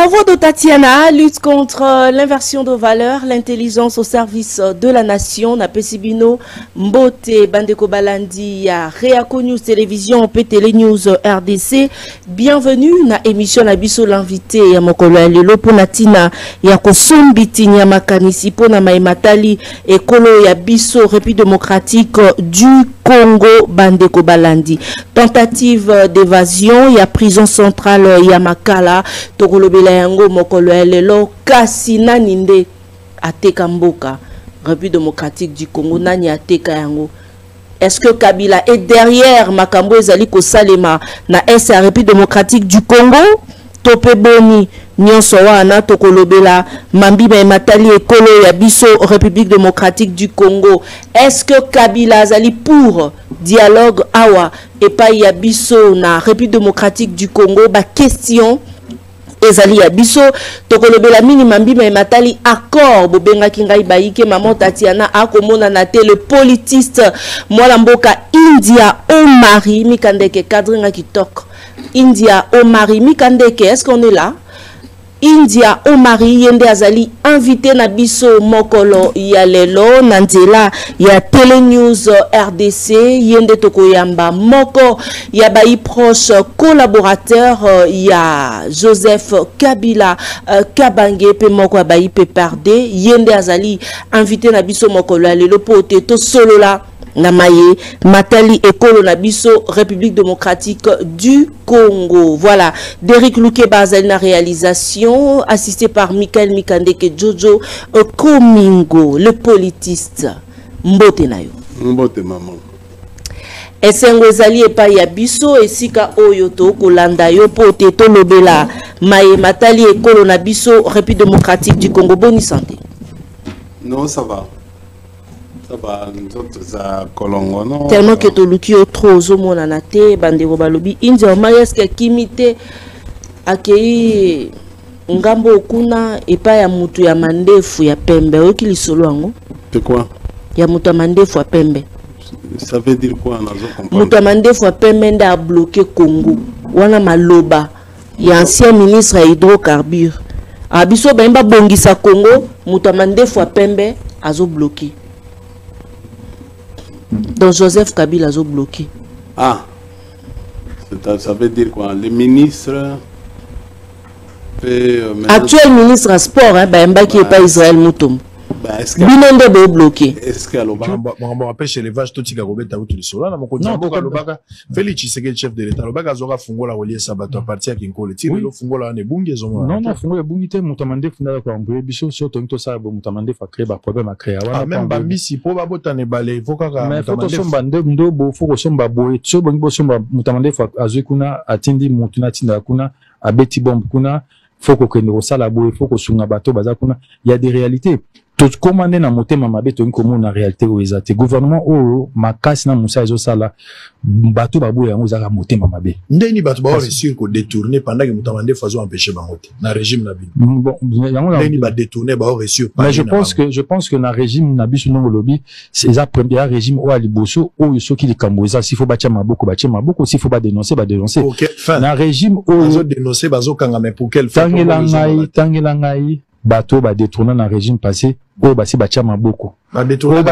Travaux de Tatiana, lutte contre l'inversion de valeurs, l'intelligence au service de la nation. Na Pesibino, Mbote, Bandeko Balandi, ya Réaco News Télévision, Télé News RDC. Bienvenue na émission Nabiso l'invité, ya Mokolo Lelo Ponatina, ya Kosombiti, ya Makanisi, Pona Maimatali, Ekolo ya Biso, République démocratique du Congo, Bandeko Balandi. Tentative d'évasion, ya prison centrale, ya Makala, Tokolobela yango mokolo elelo kasi nani nde ateka mboka République démocratique du Congo nani ateka yango. Est-ce que Kabila est derrière makambo ezali ko salema na SA République démocratique du Congo? Tope boni nyonso wana tokolobela Mambi Matali ekolo ya biso République démocratique du Congo. Est-ce que Kabila azali pour dialogue awa epai ya biso na République démocratique du Congo? Ba question ezali ya biso tokolobela mini Mambi Matali accord bobenga kingai baike maman Tatiana akomona na te le politiste mwana mboka India Omari Mikandeke cadre kitok India Omari Mikandeke, est-ce qu'on est là? India Omari yende azali invité na biso mokolo ya lelo nandela ya Télé News RDC yende tokoyamba moko ya bai proche collaborateur ya Joseph Kabila Kabange pe moko bai pe pardé yende azali invité na biso mokolo ya lelo pote to solo la na maye Matali ekolo na biso République démocratique du Congo. Voilà, Derek Louké Bazali na réalisation, assisté par Michael Mikandeke Jojo Komingo, le politiste. Mbote na yo. Mbote maman. Esengo ezali epai ya biso esika oyo to kolanda yo pote to lobela maye Matali ekolo na biso République démocratique du Congo. Bonne santé. Non, ça va. Ça va, nous ça Colongo, non? Tellement que tu luki trop zo mona na te bandeko balobi India Mayeske kimite akei ngambo okuna epa ya mutu ya mandefu ya pembe oki lisolo yango. C'est quoi? Ya mutu ya mandefu ya pembe. Ça veut dire quoi nazo comprendre? Mutu ya mandefu ya pembe nda bloqué Congo. Wana maloba ya ancien ministre ya hydrocarbures. Abiso baimba bongisa Congo, mutu ya mandefu ya pembe azo bloqué. Donc Joseph Kabila a bloqué. Ah, ça veut dire quoi? Le ministre actuel ministre à sport, qui n'est pas Israël Moutoum. Est-ce que bloqué? Est-ce que on appelle chez les vaches tout tika robeta ou tout cela na moko jamboka lobaka Félix Tshisekedi chef de l'état lobaka zoka fungola relier sabato à partir ya Kinkole tire lo fungola ne bungi ezonga non fungola bungi te mutamande funda ko amboye biso so to nto sa bo mutamande fa créer ba problème à créer wana même bambisi po ba botane balé vokaka mais faut somba ndo bo faut somba boye so bongi bo somba mutamande fa azukuna atindi mutuna tinda kuna abeti bombe kuna faut que nous sala boye faut que sunga bato baza kuna il y a des réalités. Tout commandé na motema mabe to nkomo na réalité o ezate gouvernement o makasi na musa ezo sala bato babu ya ngozaka motema mabe ndeni bato ba réussir ko détourner pendant que mutamande fazo empêcher bangote na régime na bino bon ndeni ba détourner ba réussir mais je pense que na régime na biso non lobby c'est la première régime o aliboso o yoso ki likamboza s'il faut batia maboko s'il faut ba dénoncer OK na régime o bazo dénoncer bazo kanga mais pour quelle fin tangela ngai bato ba détourner na régime passé o basi batia maboko ba détourner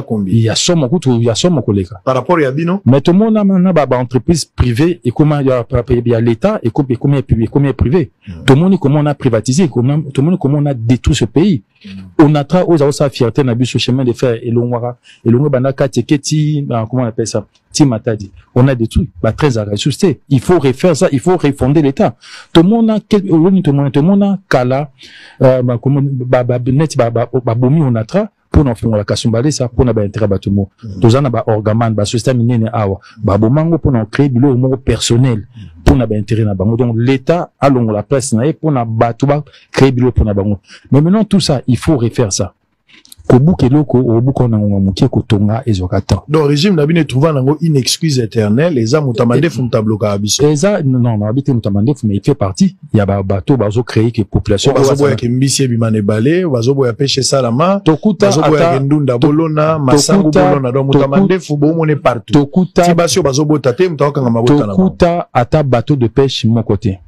combien il y a somme koleka par rapport ya bino mais tout le monde na ba entreprise privée et comment il y a l'état et combien privé tout le monde comment on a privatisé tout le monde comment on a détruit ce pays on a tra aux sa fierté na biso chemin de fer et longwa bana kateketi comment on appelle ça Timatadi on a détruit ba très à ressusciter il faut refaire ça il faut refonder l'état tout le monde a kala comment net bomi on atra pour nous faire la kasumbalé ça pour na ba intérêt batumo tozana ba orgaman ba système minene awa ba bomango pour nous créer bilo mo personnel pour na ba intérêt na bango donc l'état a longo la place na pour na batuba créer bilo pour na bango mais maintenant tout ça il faut refaire ça kobuke loko obuko na ngomuke kotonga ezokata donc régime na bine trouva nango une excuse éternelle eza mutamande fu mutabloka abiso eza non habité mutamande fu mais il fait partie il y a bato bazo créer que population bazo boya ke mbisi bimane balé bazo boya pêcher salama tokuta bazo boya ndunda bolona masangu bolona donc mutamande fu bo mone partout tokuta tibasio bazo bota te mutawaka ngama bota na tokuta ata bateau de pêche mon côté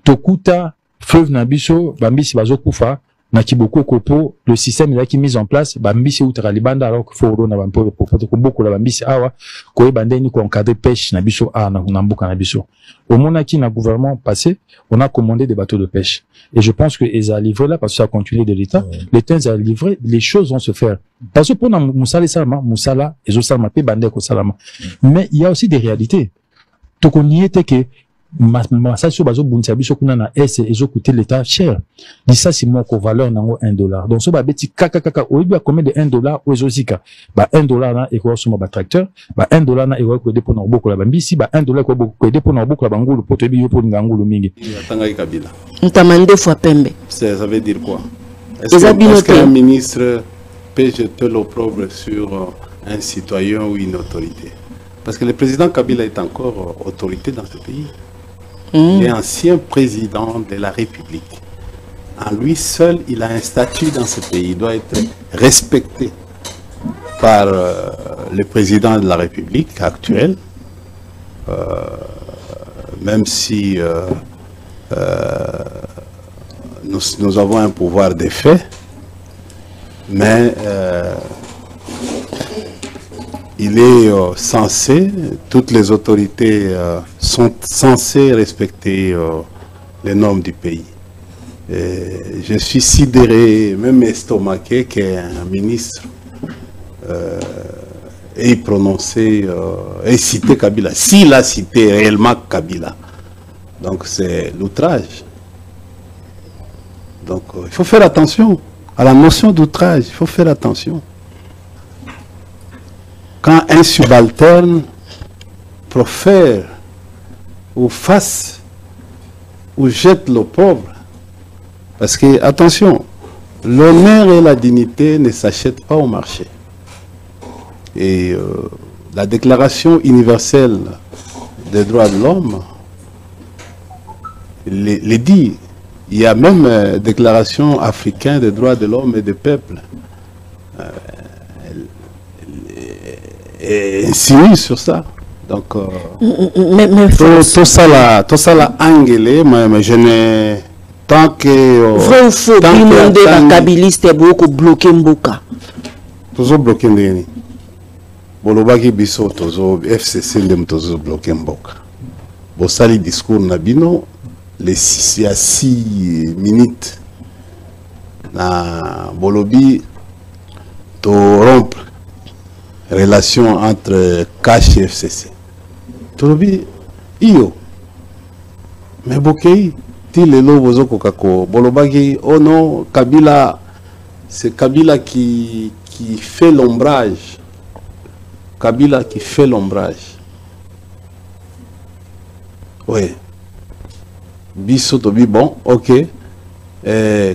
tokuta fleuve na biso bambisi bazo kufa na kiboko kopo le système là qui mis en place bambisi outra libanda alors que faut na bampo pour beaucoup la bambisi awa ko ebande ni ko encadrer pêche na biso na mboka na biso au moment qui na gouvernement passé on a commandé des bateaux de pêche et je pense que ils a livré là parce que ça a continué de l'état l'état a livré les choses vont se faire parce que pour na musala salama musala ezo salama pe bande ko salama mais il y a aussi des réalités to koniete que masasio bazo buntia biso kuna na S ezo coûter l'état cher dit ça c'est mon valeur nango $1 donc so ba beti kaka oyibi combien de $1 ozo zika ba $1 na eko soma ba tracteur ba $1 na eko ko aider pour na boko la bambisi ba $1 ko aider pour na boko la bangulu pour to bi pour ngangulu mingi Tangai Kabila ntamande fois pembe ça veut dire quoi est-ce qu'un ministre peut jeter l'opprobre sur un citoyen ou une autorité parce que le président Kabila est encore autorité dans ce pays. Il est ancien président de la République. En lui seul, il a un statut dans ce pays. Il doit être respecté par le président de la République actuel, même si nous avons un pouvoir d'effet, mais il est censé, toutes les autorités sont censées respecter les normes du pays. Et je suis sidéré, même estomaqué, qu'un ministre ait prononcé, ait cité Kabila. S'il a cité réellement Kabila, donc c'est l'outrage. Donc il faut faire attention à la notion d'outrage, il faut faire attention. Quand un subalterne profère ou fasse ou jette l'opprobre, parce que, attention, l'honneur et la dignité ne s'achètent pas au marché. Et la Déclaration universelle des droits de l'homme les dit. Il y a même Déclaration africaine des droits de l'homme et des peuples. Et insinue sur ça. Donc, tout ça là, anglais, mais je n'ai tant que. Vrai ou faux, bimondé la kabiliste est beaucoup bloqué Mboka. Toujours bloqué Ndeni. Bolobaki biso, toujours FCC ndem toujours bloqué Mboka. Bosali discours Nabino, les 6 minutes. Na Bolobi, to rompre. Relation entre Cash et FCC. Tolobi, iyo. Mais Bokei, ti lelo bozo kokako. Bolobagi, oh non, Kabila, c'est Kabila qui fait l'ombrage. Kabila qui fait l'ombrage. Oui. Biso tobi bon, ok.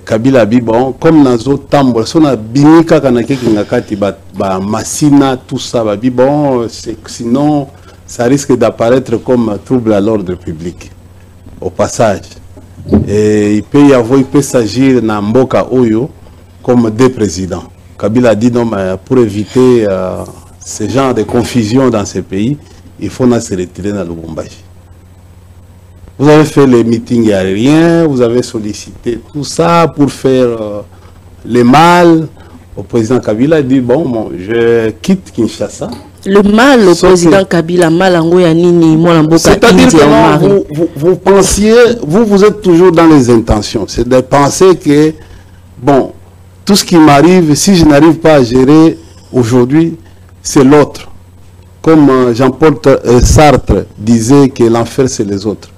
Kabila bibon comme nazo tambo sona binika kanake kingakati ba masina tout ça ba bibon sinon ça risque d'apparaître comme trouble à l'ordre public au passage et il peut s'agir na mboka oyo comme des présidents. Kabila dit non mais pour éviter ce genre de confusion dans ces pays il faut se retirer dans Lubumbashi. Vous avez fait les meetings aériens, vous avez sollicité tout ça pour faire le mal au président Kabila. Il dit, bon, je quitte Kinshasa. Le mal au président Kabila, mal en Goyanini, moi en Boka. C'est-à-dire que vous pensiez, vous êtes toujours dans les intentions. C'est de penser que, bon, tout ce qui m'arrive, si je n'arrive pas à gérer aujourd'hui, c'est l'autre. Comme Jean-Paul Sartre disait que l'enfer, c'est les autres.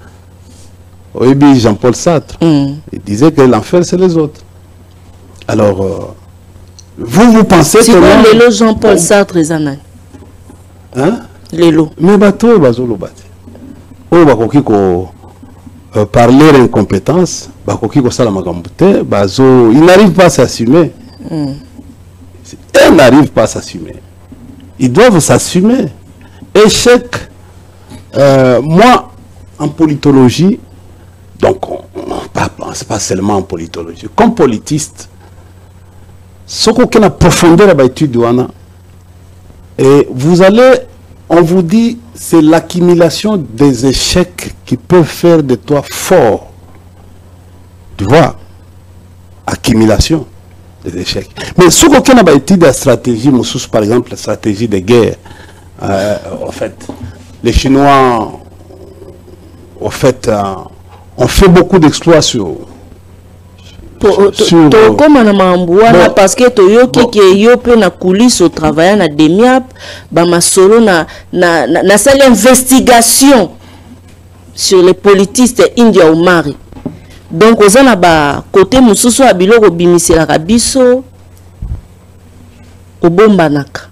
Oui, Jean-Paul Sartre, il disait que l'enfer, c'est les autres. Alors, vous pensez que... C'est quoi l'élo Jean-Paul Sartre, Zanan? Hein? L'élo. Mais bateau, bazolo bate. Oh, bakoki ko par leur incompétence, bakoki ko sala makamboute, bazo, il n'arrive pas à s'assumer. Ils n'arrivent pas à s'assumer. Ils doivent s'assumer. Échec. Moi, en politologie, donc, c'est pas seulement en politologie. Comme politiste, ce qu'on a profondeur à l'étude, et vous allez, on vous dit, c'est l'accumulation des échecs qui peuvent faire de toi fort. Tu vois, accumulation des échecs. Mais ce qu'on a étude de stratégie, par exemple, la stratégie de guerre, en fait, les Chinois, en fait, ont fait beaucoup d'exploits sur comme on parce que toyoki ke yo pe na coulisse au travail na demiap ba masolo na salle investigation sur les politistes India ou Mari. Donc aux na ba côté mususu a biloko bimisela kabiso obombanaka.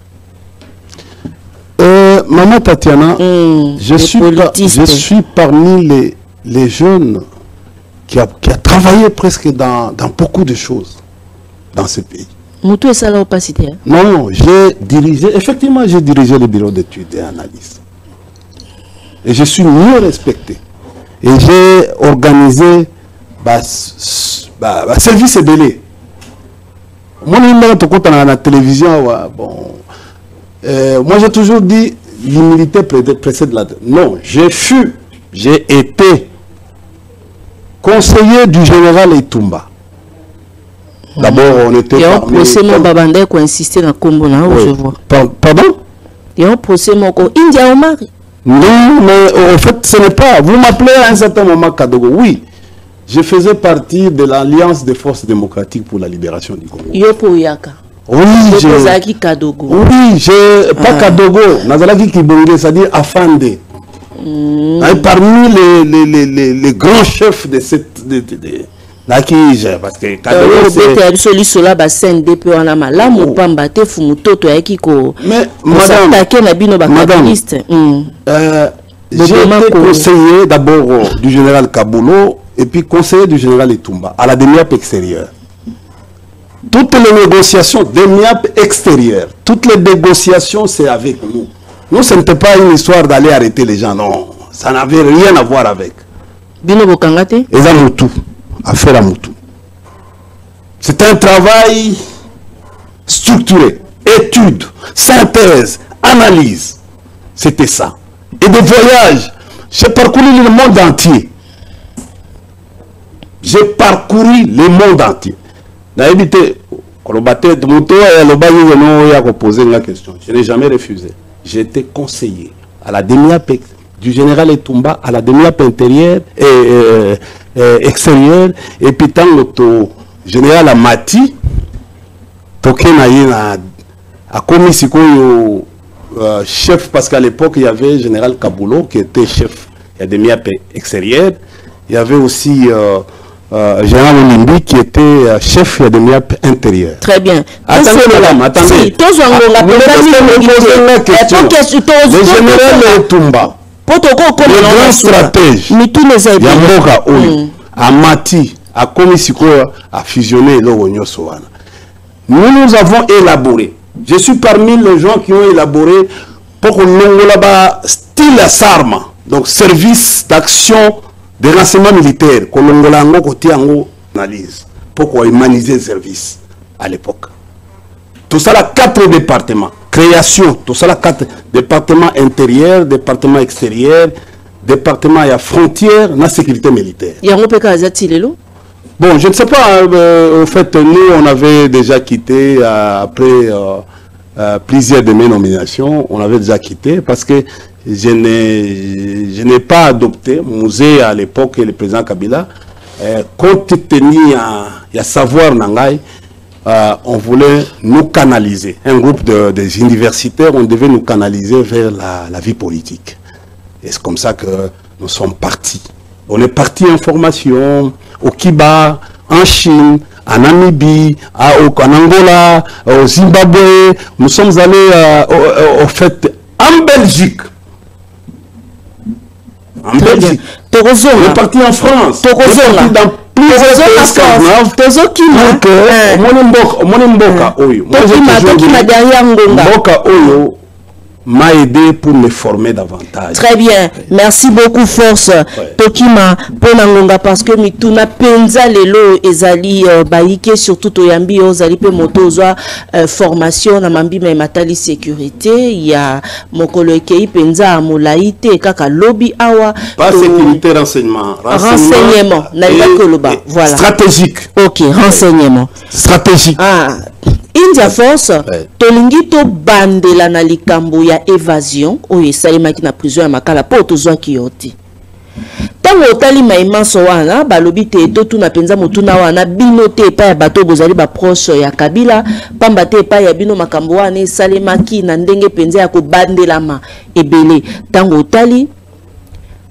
Maman Tatiana, je suis parmi les jeunes qui a travaillé presque dans beaucoup de choses dans ce pays. Moutou et ça là opacité. Non, j'ai dirigé le bureau d'études et analyses. Et je suis mieux respecté. Et j'ai organisé service et délai. Moi, la télévision, bon, moi j'ai toujours dit l'humilité précède la... Non, j'ai été conseiller du général Etumba. D'abord, on était... Il y a un procès qui a insisté dans le Congo, je vois. Pardon? Il y a un procès qui India ou Mari. Non, mais en fait, ce n'est pas... Vous m'appelez à un certain moment Kadogo. Oui, je faisais partie de l'Alliance des forces démocratiques pour la libération du Congo. Yopo Yaka. Oui, j'ai... Kadogo. Oui, j'ai... Pas Kadogo. Nazalaki Kibonge, c'est-à-dire Afande. Parmi les grands chefs de cette... Là qui parce que Kadogo c'est celui cela ba CNDP wana malamu pamba te fumutoto yaki ko mais madame j'ai été conseiller d'abord du général Kabulo et puis conseiller du général Etumba à la DEMIAP extérieure. Toutes les négociations DEMIAP extérieure, toutes les négociations c'est avec nous. Nous ce n'était pas une histoire d'aller arrêter les gens, non, ça n'avait rien à voir avec. Bino bokangate et ça Moutou. Affaire à Moutou. C'est un travail structuré, étude, synthèse, analyse. C'était ça. Et des voyages. J'ai parcouru le monde entier. J'ai parcouru le monde entier. Je n'ai jamais refusé. J'ai été conseiller à la DEMIAP du général Etumba à la DEMIAP intérieure et extérieure, et puis tant le général Amati, a commis chef, parce qu'à l'époque il y avait général Kabulo qui était chef de la DEMIAP extérieure, il y avait aussi général Olimbi qui était chef de la DEMIAP intérieure. Très bien. Attendez madame, attendez. Le général Etumba, le grand stratège Yamboka Oyo Amati a commis à fusionner l'Ogonyo Sowana. Nous avons élaboré. Je suis parmi les gens qui ont élaboré pour que l'Ongolaba style Sarma, donc service d'action de renseignement militaire, que l'Ongolango côté Ango analyse, pour qu'on humaniser le service à l'époque. Tout ça, là, 4 départements. Création, tout ça, là, 4 départements intérieurs, départements extérieurs, département à frontière, la sécurité militaire. Bon, je ne sais pas, en fait, nous, on avait déjà quitté après plusieurs de mes nominations, on avait déjà quitté parce que je n'ai pas adopté, musée à l'époque, le président Kabila, compte tenu à savoir Nangai, on voulait nous canaliser. Un groupe des universitaires, on devait nous canaliser vers la vie politique. Et c'est comme ça que nous sommes partis. On est parti en formation au Kiba, en Chine, en Namibie, en Angola, au Zimbabwe. Nous sommes allés au fait en Belgique. En Belgique. On est parti en France. On est parti dans plusieurs pays scandinaves. m'a aidé pour me former davantage. Très bien, merci beaucoup Force Tokima Ponangonga, parce que mituna penza lelo ezali baike surtout toyambi ozali pe moto zwa formation na mambi ma matali sécurité ya mokolo ekei penza molaite kaka lobby awa pas sécurité, renseignement na koloba voilà stratégique. OK, renseignement stratégique. India Force tolingi to bandela na likambo ya évasion oyo esalemaki na prison ya Makala po tozwaki yo te. Tango otali maimanso wana balobi te totuna penza motuna wana bino te epai ya bato bozali baproche ya Kabila, pamba te epai ya bino makambo wana esalemaki na ndenge penza ya kobandelama ebele. Tango otali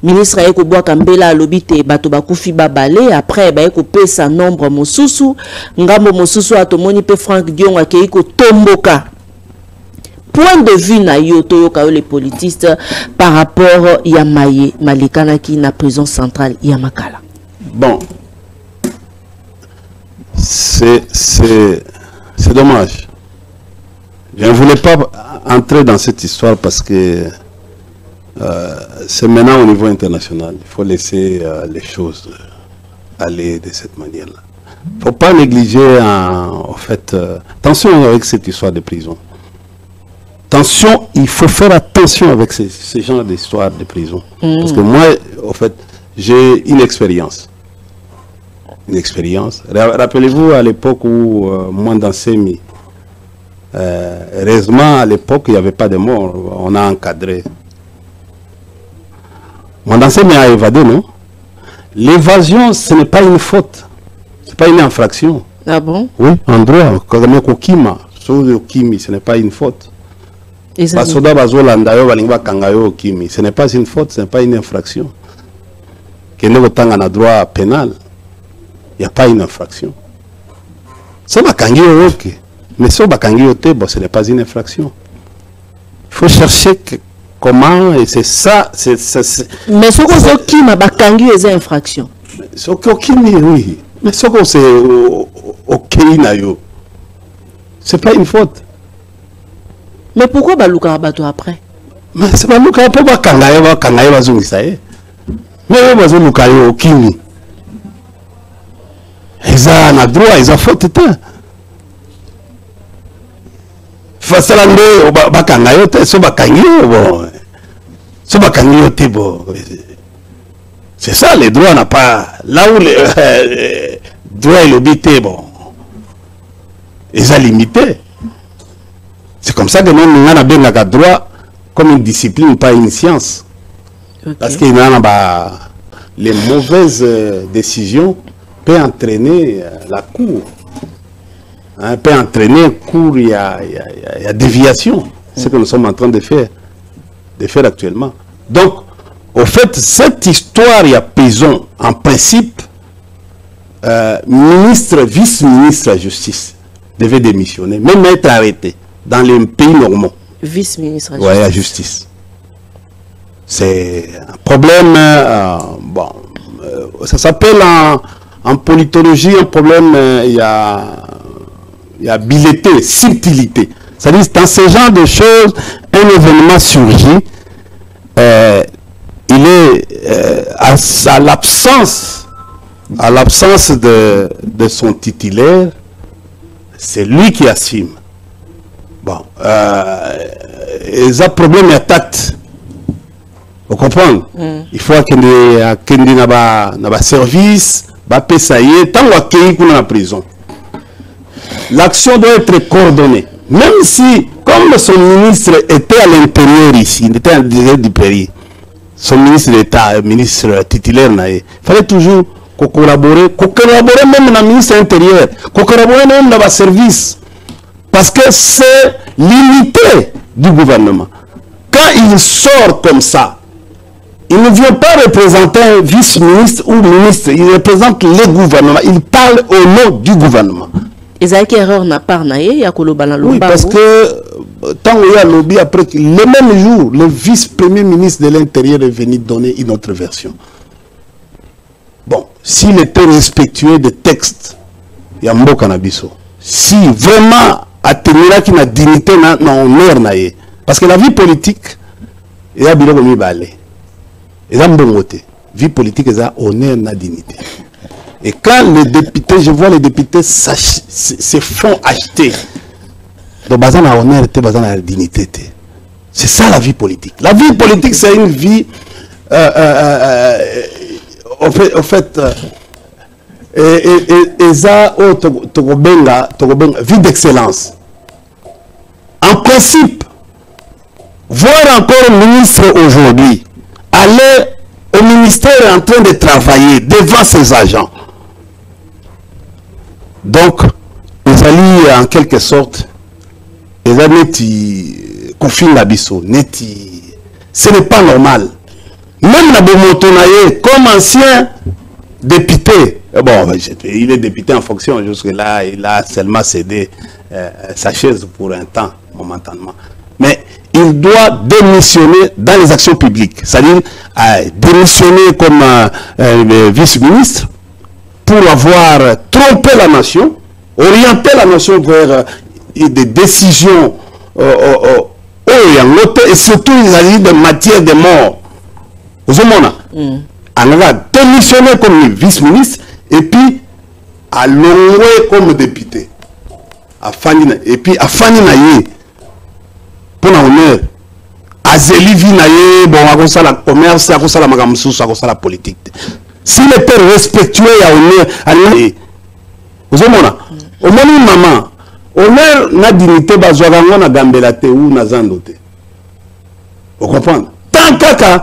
ministre Eko Bwaka Mbela alobi te bato bakufi babale, après ba eko pesa nombre mosusu ngambo mosusu atomoni pe Frank Diongo akei ko tomboka. Point de vue na yo toyoka yo les politistes par rapport ya maye malikana ki na prison centrale ya Makala. Bon, c'est dommage. Je ne voulais pas entrer dans cette histoire parce que c'est maintenant au niveau international. Il faut laisser les choses aller de cette manière-là. Il ne faut pas négliger, en fait, attention avec cette histoire de prison. Attention, il faut faire attention avec ce genre d'histoire de prison. Parce que moi, en fait, j'ai une expérience. Une expérience. Rappelez-vous à l'époque où moi dans Semi, heureusement à l'époque il n'y avait pas de mort. On a encadré. Mon enseignant a évadé, non? L'évasion, ce n'est pas une faute. Ce n'est pas une infraction. Ah bon? Oui, en droit. Ce n'est pas une faute. Ce n'est pas une faute, ce n'est pas une infraction. Qu'il y ait un droit pénal, il n'y a pas une infraction. Mais ce n'est pas une infraction. Il faut chercher comment, et c'est ça, mais ce qu'on qui m'a bakangi est une infraction. Ce oui. Mais ce qu'on c'est ok nayo. C'est pas une faute. Mais pourquoi baluka rabato après? Mais c'est pas luka pour bakangaye bazungisa eh. Mais bazuka yo okini. Ils ont droit, ils ont faute te. Fasalande bakangayo te so bakangiyo bon. So bakangiyo te bon. C'est ça, les droits n'a pas là où les droits et l'obité bon. Ils ont limité. C'est comme ça que nous avons bien le droit comme une discipline, pas une science. Okay. Parce que les mauvaises décisions peuvent entraîner la cour. Hein, peut entraîner cours, il y a déviation. C'est ce que nous sommes en train de faire actuellement. Donc, au fait, cette histoire, il y a prison, en principe, ministre, vice-ministre de la justice devait démissionner, même être arrêté dans les pays normaux. Vice-ministre de la justice. C'est un problème, bon, ça s'appelle en politologie un problème, il y a habileté, subtilité. C'est-à-dire, dans ce genre de choses, un événement surgit, il est à l'absence de son titulaire, c'est lui qui assume. Bon, ils ont problème à tête. Vous comprenez? Il faut qu'il y ait un service, tant qu'il y a prison. L'action doit être coordonnée. Même si, comme son ministre était à l'intérieur ici, il était à l'intérieur du pays, son ministre d'État, ministre titulaire, il fallait toujours collaborer même dans le ministre intérieur, collaborer même dans le service. Parce que c'est l'unité du gouvernement. Quand il sort comme ça, il ne vient pas représenter un vice-ministre ou ministre, il représente le gouvernement, il parle au nom du gouvernement. Erreur n'a pas oui, parce que tant qu'il y a lobby, après, le même jour, le vice-premier ministre de l'Intérieur est venu donner une autre version. Bon, s'il était respectueux des textes, il y a un Canabiso. Si vraiment, à tenir la dignité, non, honneur, Parce que la vie politique, il y a bien comme balé. Il y a un bon côté. Vie politique, il y a honneur et dignité. Et quand les députés, je vois les députés se font acheter. Donc, bazan a honneur et bazan a dignité. C'est ça la vie politique. La vie politique, c'est une vie, au fait, vie d'excellence. En principe, voir encore un ministre aujourd'hui aller au ministère en train de travailler devant ses agents. Donc, ils allaient en quelque sorte, ils allaient confiner l'abisso. Ce n'est pas normal. Même la Bomotonaye, comme ancien député, bon, il est député en fonction, jusque-là, il a seulement cédé sa chaise pour un temps, momentanément. Mais il doit démissionner dans les actions publiques, c'est-à-dire démissionner comme vice-ministre pour avoir trompé la nation, orienter la nation vers des décisions et surtout il s'agit de matière de mort. Vous avez démissionner comme vice-ministre et puis à l'envoyer comme député. Et puis à Fanny Naye pour l'honneur. À Zéli Vinaye, bon, à cause de la commerce, à cause de la magamsous, à cause de la politique. S'il était respectueux et à honneur, vous avez au moins maman, honneur na dignité, bazoagango na gambelate ou na zandote. Vous comprenez? Tant kaka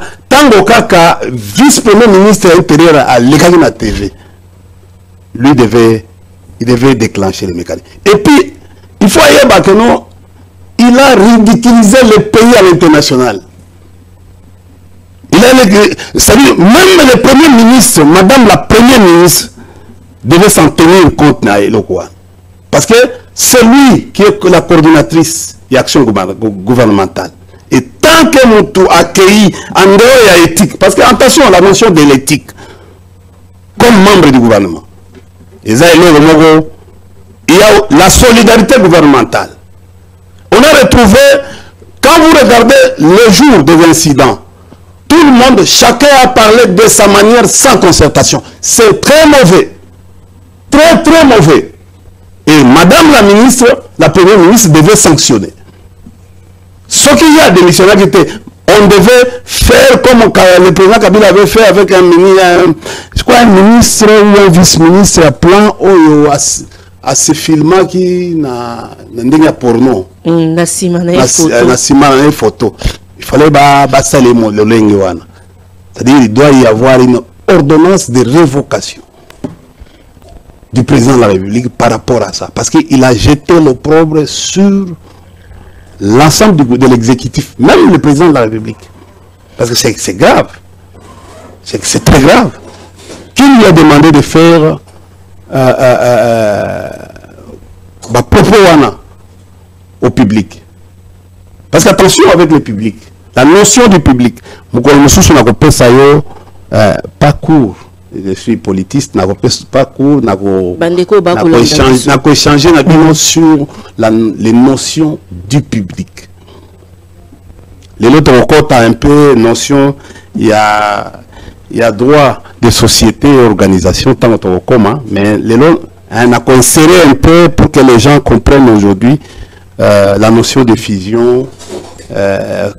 vice-premier ministre intérieur à l'école de TV, lui il devait déclencher les mécanismes. Et puis, il faut y que non, il a ridiculisé le pays à l'international. C'est-à-dire, même le premier ministre, madame la première ministre, devait s'en tenir compte. Parce que c'est lui qui est la coordinatrice de l'action gouvernementale. Et tant que nous accueilli en dehors de l'éthique, parce que attention à la notion de l'éthique, comme membre du gouvernement, il y a la solidarité gouvernementale. On a retrouvé, quand vous regardez le jour des incidents, tout le monde, chacun a parlé de sa manière sans concertation. C'est très mauvais. Très, très mauvais. Et madame la ministre, la première ministre devait sanctionner. Ce qu'il y a des missionnaires qui étaient, on devait faire comme le président Kabila avait fait avec un ministre ou un vice-ministre à plan à ce film qui n'a pas porno. Na photo. Il fallait c'est-à-dire il doit y avoir une ordonnance de révocation du président de la République par rapport à ça. Parce qu'il a jeté l'opprobre sur l'ensemble de l'exécutif, même le président de la République. Parce que c'est grave. C'est très grave. Qui lui a demandé de faire propos au public? Parce qu'attention avec le public. La notion du public. Pas court. Je suis politiste, pas court, échanger sur les notions du public. Les autres encore un peu notion, il y a droit de société et organisation tant que commun, mais on a inséré un peu pour que les gens comprennent aujourd'hui la notion de fusion,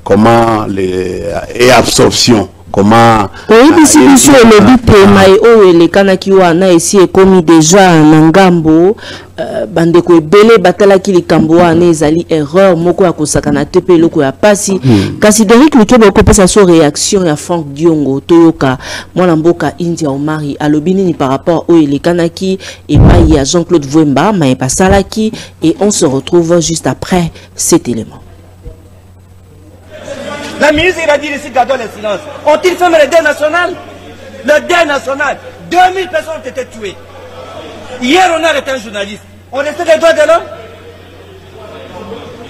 comment et absorption. Comment oui, si le but pour les Kanakiwana ici est commis déjà en Ngambo, bandeko belé batala ki likamboa nezali erreur moko ya kosakana tepe loko ya pasi kasi Derrick Lukeba ko pesa so réaction ya Frank Diongo toyoka mwana mboka India Omari alobini ni par rapport au les Kanaki et pas il y a Jean-Claude Vwemba mais pas salaki et on se retrouve juste après cet élément. La ministre il a dit ici gardons le silence. Ont-ils fait le deuil national? Le deuil national. 2000 personnes ont été tuées. Hier on a arrêté un journaliste. On respecte les droits de l'homme.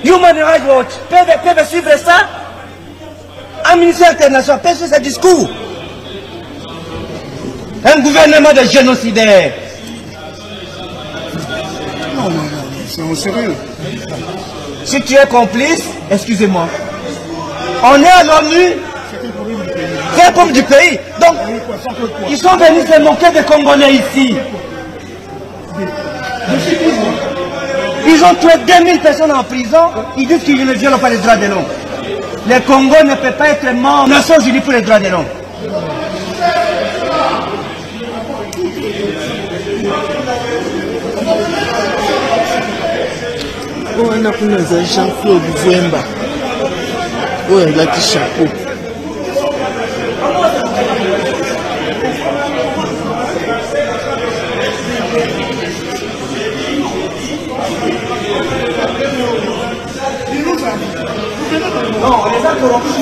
Human Rights Watch peuvent suivre ça. Un ministère international peut suivre ce discours. Un gouvernement de génocidaires. Non, c'est en sérieux. Si tu es complice, excusez-moi. On est à l'ONU, c'est comme du pays. Donc, ils sont venus se moquer des Congolais ici. Ils ont tué 2000 personnes en prison. Ils disent qu'ils ne violent pas les droits de l'homme. Le Congo ne peut pas être membre des Nations Unies pour les droits de l'homme. On a pris Jean-Claude Vouemba. Oui, il a dit chapeau. Non, on les a corrompus.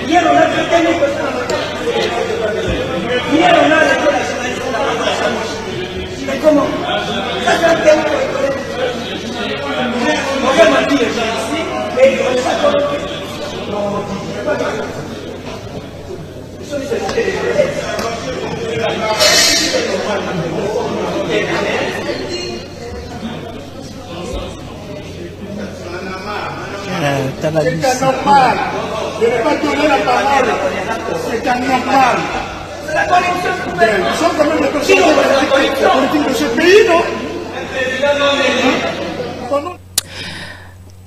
Hier, on a traité les personnes. Hier, on a arrêté la journaliste de la marche. Mais comment? Ça, c'est un thème. On vient mentir les gens ici et on les a corrompus. Non, c'est pas grave. C'est anormal. Je ne vais pas donner la parole. C'est anormal. Nous sommes quand même les personnes politiques de ce pays, non?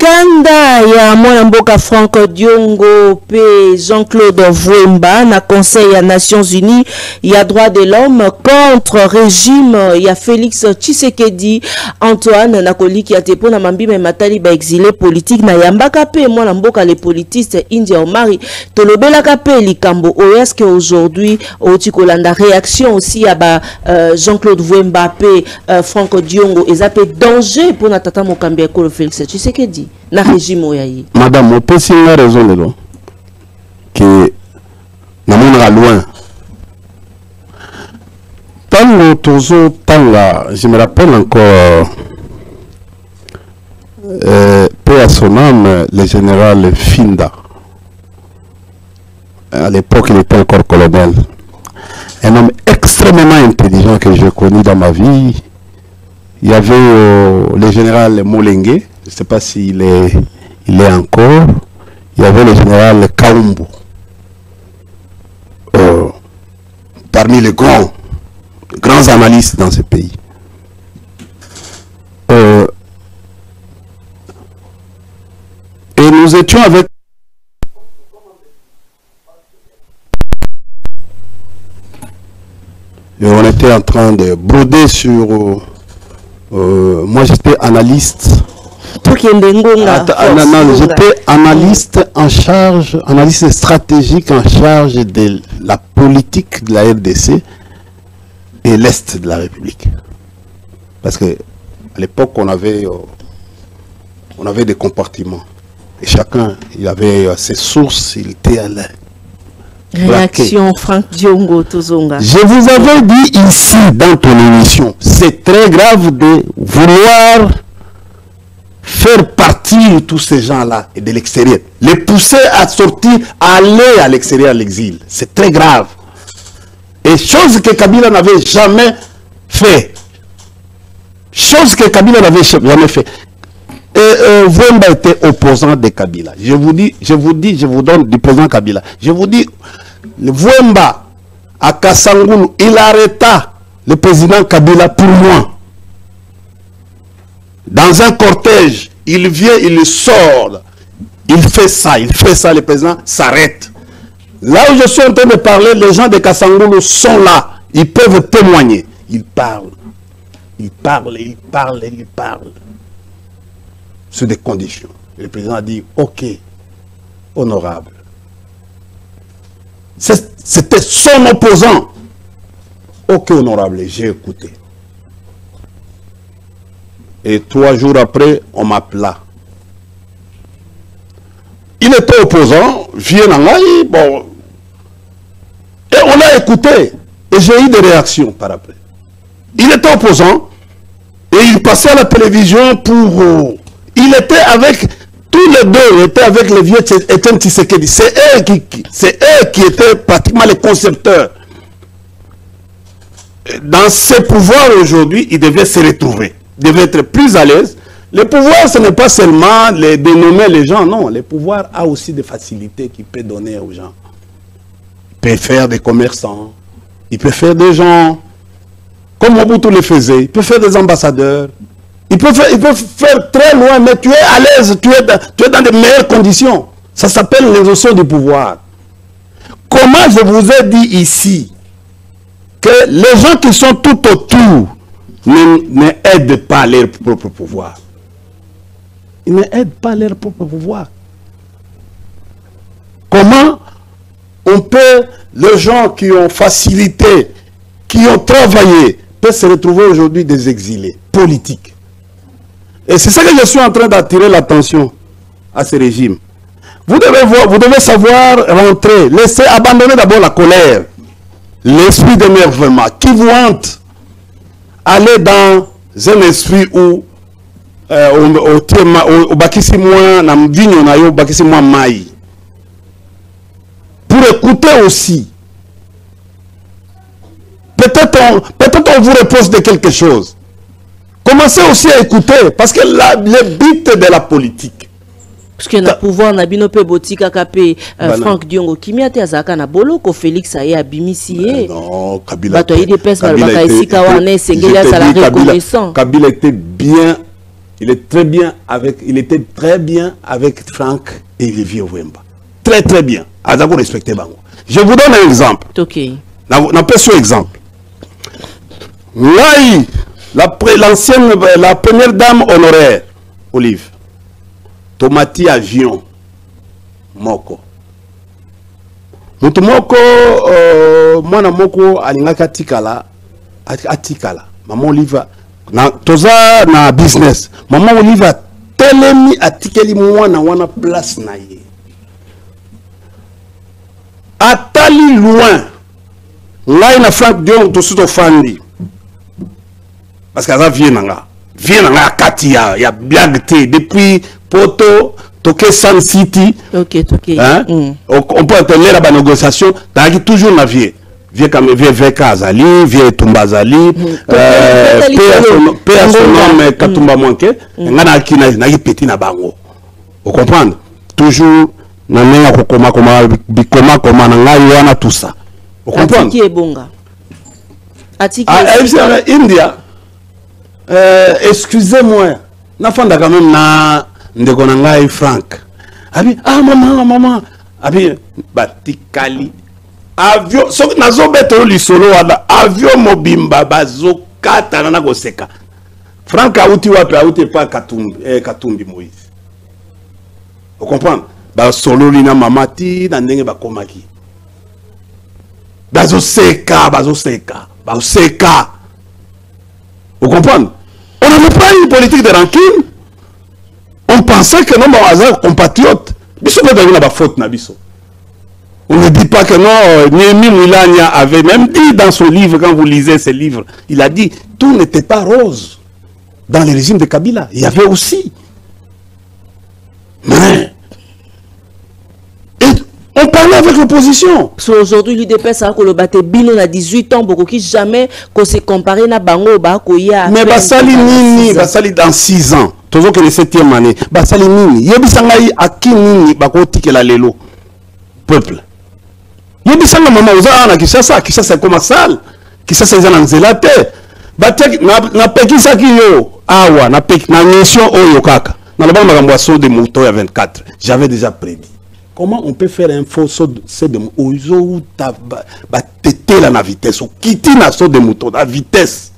Kanda ya mwana mboka Franck Diongo pe Jean-Claude Vouemba na Conseil ya Nations Unies ya droit de l'homme contre régime ya Félix Tshisekedi. Antoine Nakoliki ya tepo na mambime matali ba exilé politique na yambaka pe mwana mboka les politistes India Omari tolobelaka pe likambo oyaske aujourd'hui oti kolanda réaction aussi ya ba Jean-Claude Vouemba pe Franck Diongo ezape danger pour na tata mokambi ekolo Félix Tshisekedi na régime oyayi. Madame, on peut signer la raison de l'eau que na monera loin. Tango tozo tanga, je me rappelle encore paix à son âme, le général Finda. À l'époque, il était encore colonel. Un homme extrêmement intelligent que j'ai connu dans ma vie. Il y avait le général Molengue, je ne sais pas s'il est encore. Il y avait le général Kaumbu. Parmi les grands analystes dans ce pays. Et nous étions avec et on était en train de broder sur moi j'étais analyste. J'étais analyste en charge, analyste stratégique en charge de la politique de la RDC et l'Est de la République. Parce que à l'époque on avait des compartiments. Et chacun, il avait ses sources, il était à l'air. Réaction Franck Diongo Tozonga. Je vous avais dit ici dans ton émission, c'est très grave de vouloir faire partir tous ces gens-là et de l'extérieur. Les pousser à sortir, à aller à l'extérieur, à l'exil. C'est très grave. Et chose que Kabila n'avait jamais fait. Chose que Kabila n'avait jamais fait. Vouemba était opposant de Kabila. Je vous donne du président Kabila. Je vous dis, le Vouemba à Kassangoulou, il arrêta le président Kabila pour moi. Dans un cortège, il vient, il sort, il fait ça, le président s'arrête. Là où je suis en train de parler, les gens de Kassangoulou sont là, ils peuvent témoigner. Ils parlent. Sur des conditions. Le président a dit, ok, honorable. C'était son opposant. Ok, honorable, j'ai écouté. Et 3 jours après, on m'appela. Il était opposant, vient en Haïti, bon. Et on l'a écouté. Et j'ai eu des réactions par après. Il était opposant. Et il passait à la télévision pour... il était avec... Tous les deux, il était avec les vieux Etienne Tshisekedi. C'est eux qui étaient pratiquement les concepteurs. dans ses pouvoirs aujourd'hui, il devait se retrouver. Il devait être plus à l'aise. Le pouvoir, ce n'est pas seulement les dénommer les gens, non. Le pouvoir a aussi des facilités qu'il peut donner aux gens. Il peut faire des commerçants, il peut faire des gens, comme Mobutu le faisait, il peut faire des ambassadeurs, il peut faire très loin, mais tu es à l'aise, tu es dans de meilleures conditions. Ça s'appelle l'exercice du pouvoir. Comment je vous ai dit ici que les gens qui sont tout autour ne aident pas leur propre pouvoir. Ils ne aident pas leur propre pouvoir. Comment on peut, les gens qui ont facilité, qui ont travaillé, peuvent se retrouver aujourd'hui des exilés politiques. Et c'est ça que je suis en train d'attirer l'attention à ce régime. Vous devez savoir rentrer, laisser abandonner d'abord la colère, l'esprit d'énervement qui vous hante. Aller dans un esprit où pour écouter aussi. Peut-être on vous repose de quelque chose. Commencez aussi à écouter, parce que le but de la politique. Parce que le pouvoir n'a pas de botika kapé Franck Diongo Kimi a azaka na boloko Félix aye abimisi ye. Non, Kabila. Kabila était bien, il était très bien avec Franck et Olivier Wemba. Très très bien. Azako respecté bango. Je vous donne un exemple. OK. Un petit exemple. Là, la première dame honoraire, Olive. Tomati avion moko mutu moko mwana moko alingaka atikala maman Olive na toza na business maman Olive telemi atikeli mwana wana place na ye atali loin ngai na Franck Dion to suto fandi parce que ça vient nanga akati ya blague te depuis Poto, Toké Sun City. Ok, Toké. Hein? On peut entendre la négociation. T'as toujours la vie. Vieux Kazali, vieux Tumba Zali, Père son nom Katumba Manke, Ngana Kina na petit na bango. Vous comprenez? Toujours na nenga kokoma koma na ngai wana tout ça. Vous comprenez? Atiki ebonga. Atiki. India. Excusez-moi. Na fanda quand même na ndeko na ngai Franck. Abi maman. Abi batikali. Avion so nazo beto lisolo wala avion mobimba bazo kata na goseka. Franck auti wapi pa Katumbi Moïse. Vous comprenez? Ba solo lina mamati na ndenge bakomaki. Bazo seka. Vous comprenez? On n'avait pas une politique de rancune. On pensait que nos compatriotes, on ne dit pas que non, Némi Moulania avait même dit dans son livre, quand vous lisez ses livres, il a dit, tout n'était pas rose dans le régime de Kabila. Il y avait aussi. Mais, on parlait avec l'opposition. Aujourd'hui, l'UDPS a le Bino à 18 ans, beaucoup qui jamais qu'on se comparé na Bango Bakoya. Mais Basali Nini, Basali dans 6 ans, toujours que les 7e année, Basali Nini, Yebisangai Akinini, Bakoti que la Lelo, peuple. Yebisanga maman Oza, Kishasa c'est comme ça, Kishasa c'est un zélate. Batek, na Pekisa Kiyo, Awa, na Nation Oyokaka, na la bande de de moutons à 24. J'avais déjà prédit. Comment on peut faire un faux saut de mouton à la vitesse, au quitter la saut de mouton, à vitesse.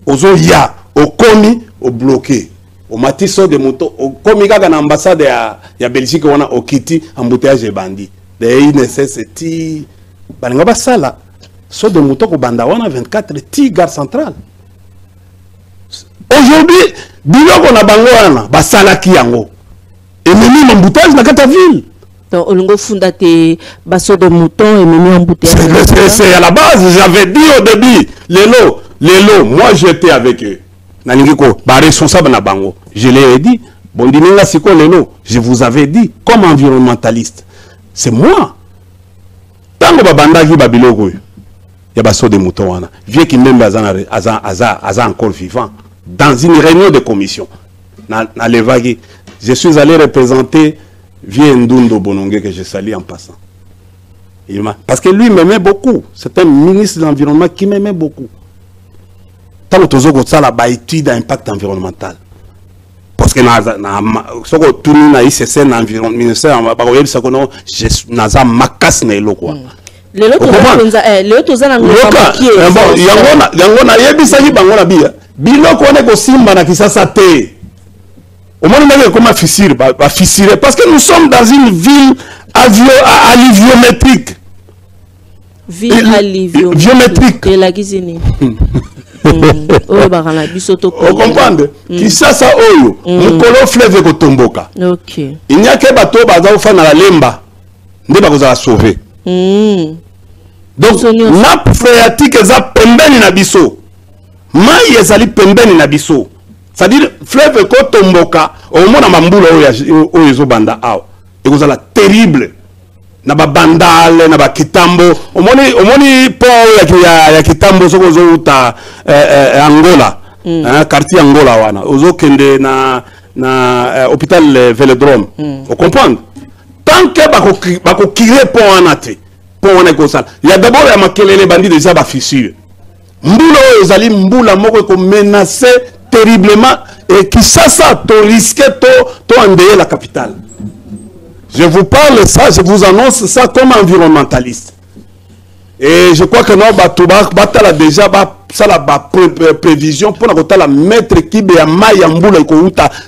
Ozo ya, au commis, au bloqué. Au mati saut de mouton, au commis à l'ambassade de Belgique, on a au quitter embouteillage de bandits. D'ailleurs, il nécessite. Bananga ça là. Saut de mouton au bandawana 24, Tigre central. Aujourd'hui, bilo qu'on a bangoana, basala ki yango. Et même embouteillage dans la ville. Donc, on fonda tes basso de mouton et même embouteillage. C'est à la base, j'avais dit au début, les lots, moi j'étais avec eux. Naningiko, ba responsable na bango. Je l'ai dit, bon dininga siko les lots, je vous avais dit, comme environnementaliste, c'est moi. Tango babanda ki babiloko. y a basso de moutons, vieux qui même aza encore vivant, dans une réunion de commission, na Levagi, je suis allé représenter vieux Ndundo Bonongue que je salue en passant. Parce que lui m'aimait beaucoup, c'est un ministre de l'environnement qui m'aimait beaucoup. Tant que tu as la étude d'impact environnemental. Parce que ce que tout le monde a eu, c'est un environnement, ministère, naza makas na eloko. Le loto za na yango na yebisaki bango na bia. Biloko ne ko simba na Kisasa te. Au moins on comment fissure ba fissurer parce que nous sommes dans une ville alluviométrique. Ville alluviométrique. Et la Gizini. Vous comprenez? Kisasa oyo, mukolo fleuve ko tomboka. OK. Il n'y a que bateau baza fa na la lemba. Nde ba ko za sauver. Donc nappe phréatique eza pembeni na biso. Mai ezali pembeni na biso. C'est-à-dire fleuve ko tomboka, au mona mambula oyo ezo banda awa. Ekozala terrible. Na ba bandale na ba kitambo omoni po ya kitambo soko zo uta Angola quartier Angola wana ozo kende na hôpital Vélodrome on comprend tant que bako kire po wana te po wana ko sala ya d'abord ya makelele bandi déjà ba fissure mbula ozali mbula moko ko menacer terriblement et qui ça to risquer to endeyer la capitale. Je vous parle ça, je vous annonce ça comme environnementaliste. Et je crois que nous avons déjà la prévision pour la mettre qui est Mayamboula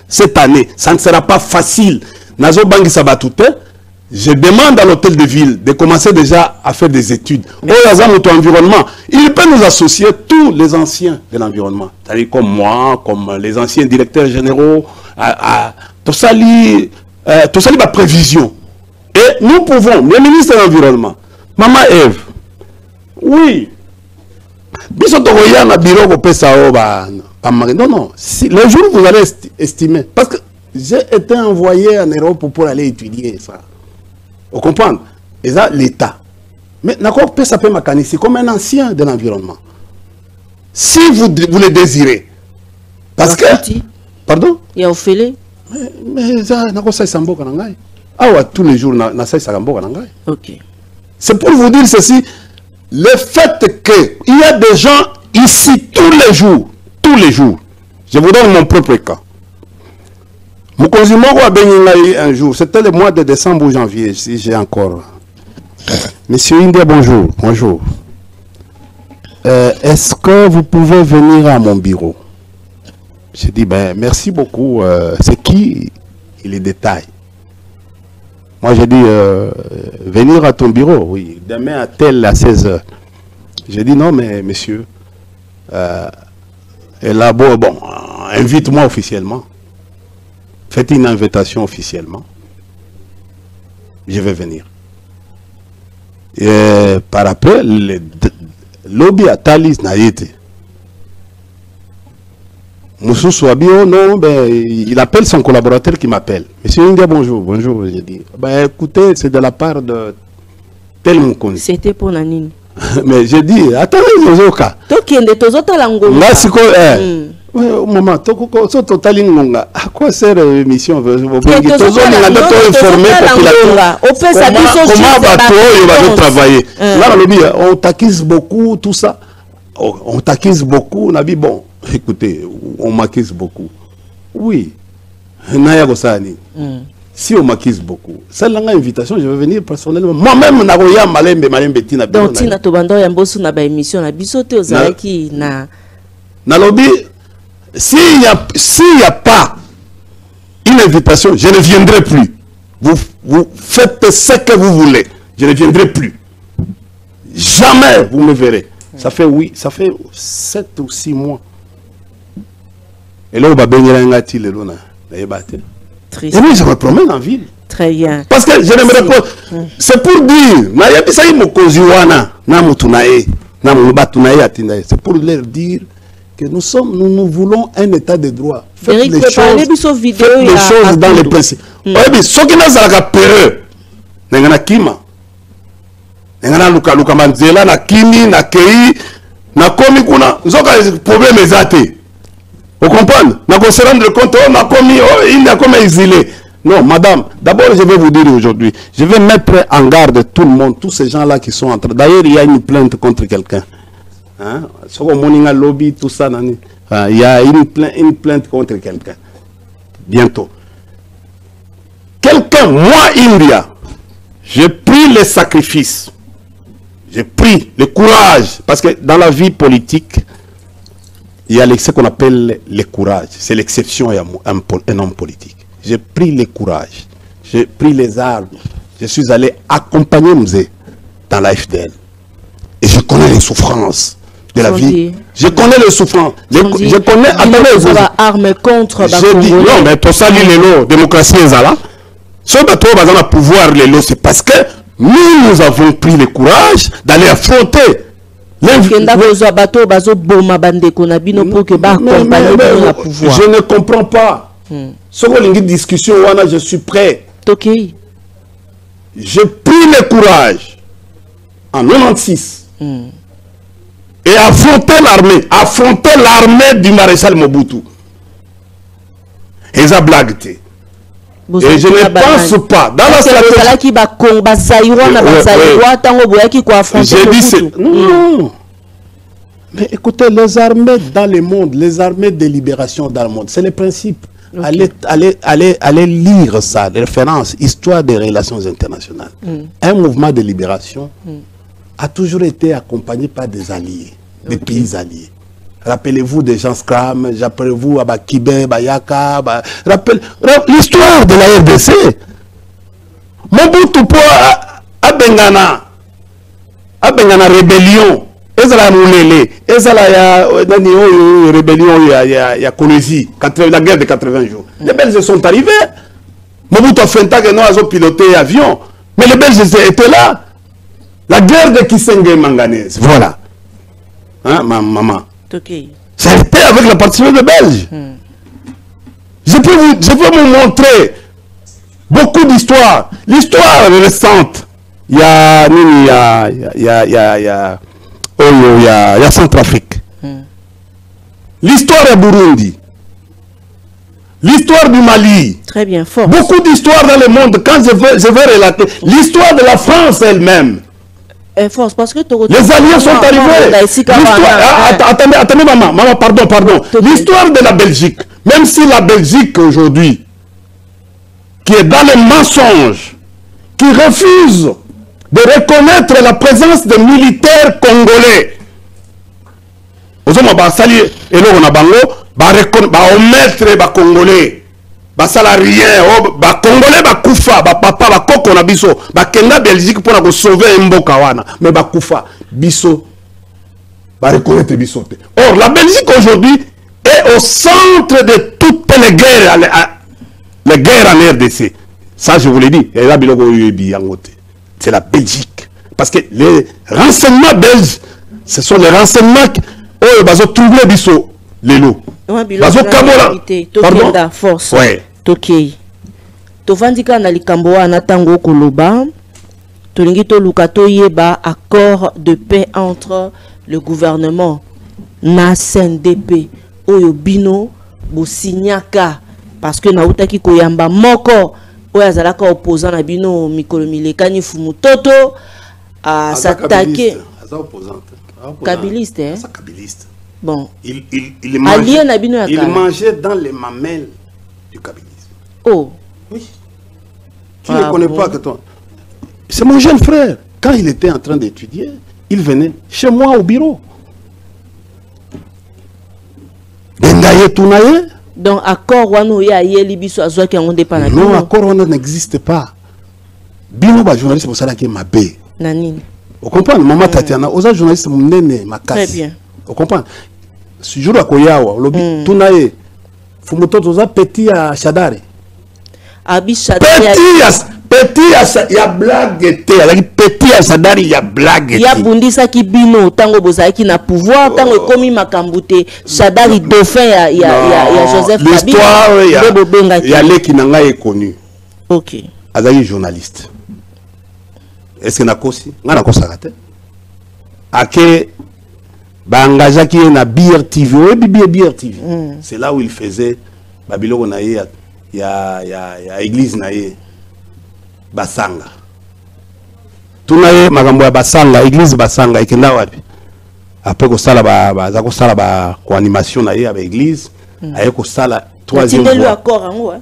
cette année. Ça ne sera pas facile. Je demande à l'hôtel de ville de commencer déjà à faire des études. Notre environnement, il peut nous associer tous les anciens de l'environnement. C'est-à-dire comme moi, comme les anciens directeurs généraux, tout ça, ma prévision. Et nous pouvons, le ministre de l'Environnement, Maman Eve, oui, non, non, si, le jour où vous allez estimer, parce que j'ai été envoyé en Europe pour aller étudier ça. Vous comprenez? Et ça, l'État. Mais d'accord, ça peut m'acaniser comme un ancien de l'environnement. Si vous le désirez, parce que... Pardon? Il y a Ophélie. Mais ça, tous les jours, ok. C'est pour vous dire ceci, le fait qu'il y a des gens ici tous les jours, je vous donne mon propre cas. Un jour, c'était le mois de décembre ou janvier, si j'ai encore. Monsieur India, bonjour. Bonjour. Est-ce que vous pouvez venir à mon bureau? J'ai dit, ben, merci beaucoup. C'est qui les détails? Moi, j'ai dit, venir à ton bureau, oui. Demain à 16 h. J'ai dit, non, mais monsieur, et là, bon, invite-moi officiellement. Faites une invitation officiellement. Je vais venir. Et par après, le lobby à Thalys n'a été. Moussou Swabio, non, ben, il appelle son collaborateur qui m'appelle. Monsieur India, bonjour, bonjour. J'ai dit, ben, écoutez, c'est de la part de tel mon connu. C'était pour Nanine. Mais j'ai dit, attendez, Zozoka. Maman, à quoi sert l'émission? Comment travailler? Là, on taquise beaucoup, tout ça. On taquise beaucoup, on a dit, bon, écoutez, on maquise beaucoup. Oui. Si on maquise beaucoup, c'est l'invitation, je vais venir personnellement. Moi-même, donc, si tu as une émission, s'il n'y a pas une invitation, je ne viendrai plus. Vous faites ce que vous voulez. Je ne viendrai plus. Jamais vous me verrez. Ça fait 7 ou 6 mois. Et là, on va bénir un gâteau. Et oui, je me promène en ville. Très bien. Parce que je ne me réponds. C'est pour dire, c'est pour leur dire que nous voulons un état de droit. Faites les choses dans les principes. Ce qui n'a pas peur, ngana luka manzela na kimi na kei na komi kuna nzoka problème ezate. Vous comprenez? Na ko se rendre compte na komi il na comme exilé. Non, madame, d'abord je vais vous dire aujourd'hui, je vais mettre en garde tout le monde, tous ces gens-là qui sont en train. D'ailleurs, il y a une plainte contre quelqu'un. Hein? Lobby, tout ça, il y a une plainte contre quelqu'un. Bientôt. Quelqu'un, moi, India, j'ai pris les sacrifices, j'ai pris le courage, parce que dans la vie politique, il y a ce qu'on appelle le courage. C'est l'exception et un homme politique. J'ai pris le courage, j'ai pris les armes, je suis allé accompagner Mzé dans la FDL. Et je connais les souffrances de la vie. Je connais les souffrances. Je connais... Attendez, vous avez armes contre... J'ai dit, non, mais pour ça, les lots, démocratie est là. Ce bateau, dans le pouvoir, les lots, c'est parce que nous avons pris le courage d'aller affronter. Je ne comprends pas. Ce que une discussion, je suis prêt. Okay. J'ai pris le courage en 96 et affronter l'armée du maréchal Mobutu. Et ça blague. Et je ne pense pas dans la stratégie. J'ai dit c'est non. Mais écoutez, les armées dans le monde, les armées de libération dans le monde, c'est le principe. Okay. Allez lire ça, les références, histoire des relations internationales. Un mouvement de libération a toujours été accompagné par des alliés, des pays alliés. Rappelez-vous des gens Scram, rappelez-vous à Kibé, Bayaka, l'histoire de la RDC. Mobutu a Bengana rébellion. Ezala Moulele, Ezala ya rébellion ya Kolwezi, la guerre de 80 jours. Les Belges sont arrivés. Mobutu a fait que nous avons piloté avion, mais les Belges étaient là. La guerre de Kisenge Manganese, voilà. Hein, maman. Okay. Ça a été avec la participation des Belges. Je peux vous montrer beaucoup d'histoires. L'histoire récente, il y a Centrafrique. L'histoire de Burundi. L'histoire du Mali. Très bien, fort. Beaucoup d'histoires dans le monde. Quand je vais relater l'histoire de la France elle-même. Force, parce que les alliés sont arrivés. Attendez, maman, pardon. L'histoire de la Belgique. Même si la Belgique aujourd'hui, qui est dans les mensonges, qui refuse de reconnaître la présence des militaires congolais. Omettre les congolais, les salariés, les congolais, les koufa, les papa, les koko na biso, les kenda Belgique pour sauver mboka wana, mais les koufa, biso, reconnaître biso. Or, la Belgique aujourd'hui est au centre de toutes les guerres en RDC. Ça, je vous l'ai dit. C'est la Belgique. Parce que les renseignements belges, ce sont les renseignements qui ont trouvé biso les lots. Bazo Kamola. Pardon? Force. Ouais. Tokei. Tovandika na likambo wana tango koloba. Tolingi to lukato yeba accord de paix entre le gouvernement na CNDP oyo bino bosignaka parce que na utaki koyamba moko oyo azalaka opposant na bino mikolo milekani fumutoto à s'attaquer. Kabiliste, hein? Kabiliste. Bon. Il mangeait dans les mamelles du kabilisme. Oh. Oui. Tu ne connais pas que toi. C'est mon jeune frère. Quand il était en train d'étudier, il venait chez moi au bureau. Donc, accord wano ya yeli biso azwa ki ngonde pa na bino. Non, accord wano n'existe pas. Bino ba journaliste pour ça qui m'a bé. Nanine. Vous comprenez? Maman Tatiana, aux journalistes m'nene ma casse. Très bien. Vous comprenez? Ce jour à Koyawa, lobby tunaye. Fumuto toza petit à Shadari. Abi Shadari. Petit à ya blague te, petit à Shadari ya blague te. Ya bundisa ki bino tango bozaki na pouvoir tango komi makambute Shadari dauphin ya Joseph Kabila. L'histoire ya leki nanga est connue. OK. Azali journaliste. est-ce que nakosi ngana kosaka te ake engagé qui est na BRTV BRTV c'est là où il faisait babiloko na ye ya église na ye basanga tuna ye makambo ya basanga église basanga ikenda wapi après ko sala baza ko sala ba ko animation na ye ya église aye ko sala troisième voix. Le accord en haut.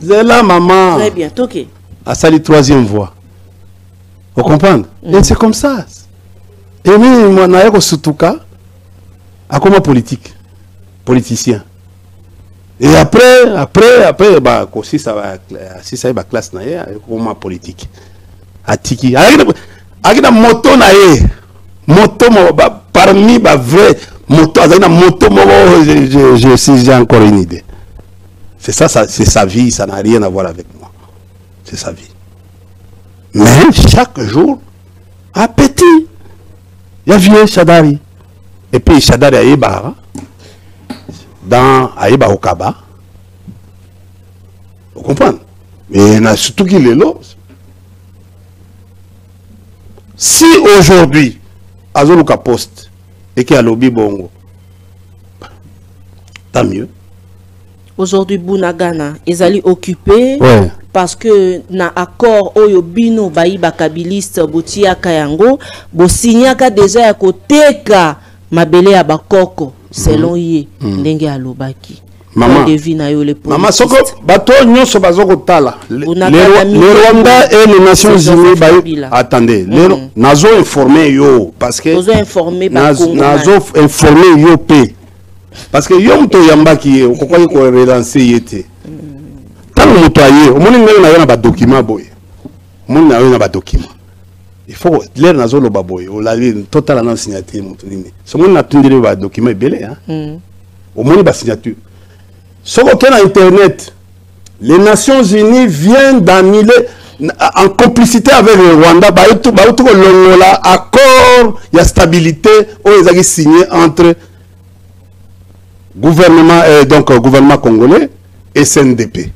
C'est là maman. Très bien, ok. A sali troisième voix. Vous comprenez? Et c'est comme ça. Et même moi na ko sutuka a comme politicien. Et après bah si ça va classe na ye comme politique. Atiki. Akina moto na ye. Moto parmi ba vrai moto azana moto si j'ai encore une idée. C'est ça, c'est sa vie, ça n'a rien à voir avec moi. C'est sa vie. Mais chaque jour, à petit, il y a vieux Chadari. Et puis Chadari Aïba, dans Aïba Okaba. Vous comprenez? Mais il y a surtout qu'il est là. Si aujourd'hui, Azoluka Post, et qu'il y a lobby bongo, tant mieux. Aujourd'hui, Bunagana, ils allaient occuper parce que na accord oyo bino baïba kabiliste botia kayango bo signaka déjà ya koteka mabele ya bakoko selon ye ndenge alobaki. Maman, maman soko bato nyonso bazoko tala le Rwanda et les Nations Unies attendez nazo informé yo parce que nazo informé yo pe parce que yom to yambaki okokoki ko relancer yete tant moto aye omoni ngelo na yo na ba document boy omoni na yo na ba document il faut l'air nazo lo baboy o la total na signature moto nini so moni na tundire ba document belé hein omoni ba signature so ko na internet les Nations Unies viennent d'annuler en complicité avec le Rwanda ba tout ko longola accord ya stabilité o ezaki signé entre gouvernement gouvernement congolais et CNDP.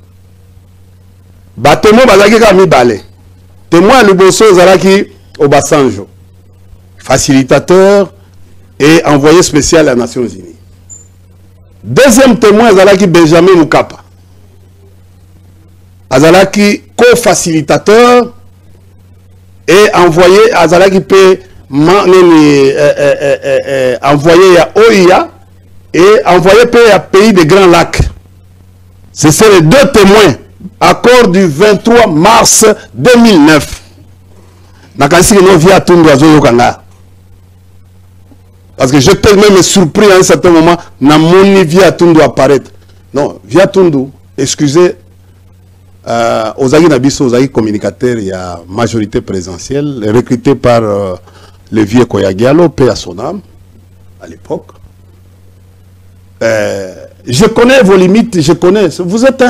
Batemo bazaki ka mibale. Témoin Luboso Zalaki Obasanjo, facilitateur et envoyé spécial à Nations Unies. Deuxième témoin Zalaki Benjamin Mukapa. Azalaki co-facilitateur et envoyé Azalaki P envoyé à OIA et envoyé à pays des Grands Lacs. Ce sont les deux témoins. Accord du 23 mars 2009. Parce que j'étais même surpris à un certain moment. Namoni Via Tundu apparaître. Non, Via Tundu, excusez, Ozagi Nabiso, Ozagi communicateur, il y a majorité présidentielle, recruté par le vieux Koyagialo, paix à son âme, à l'époque. Je connais vos limites, je connais. Vous êtes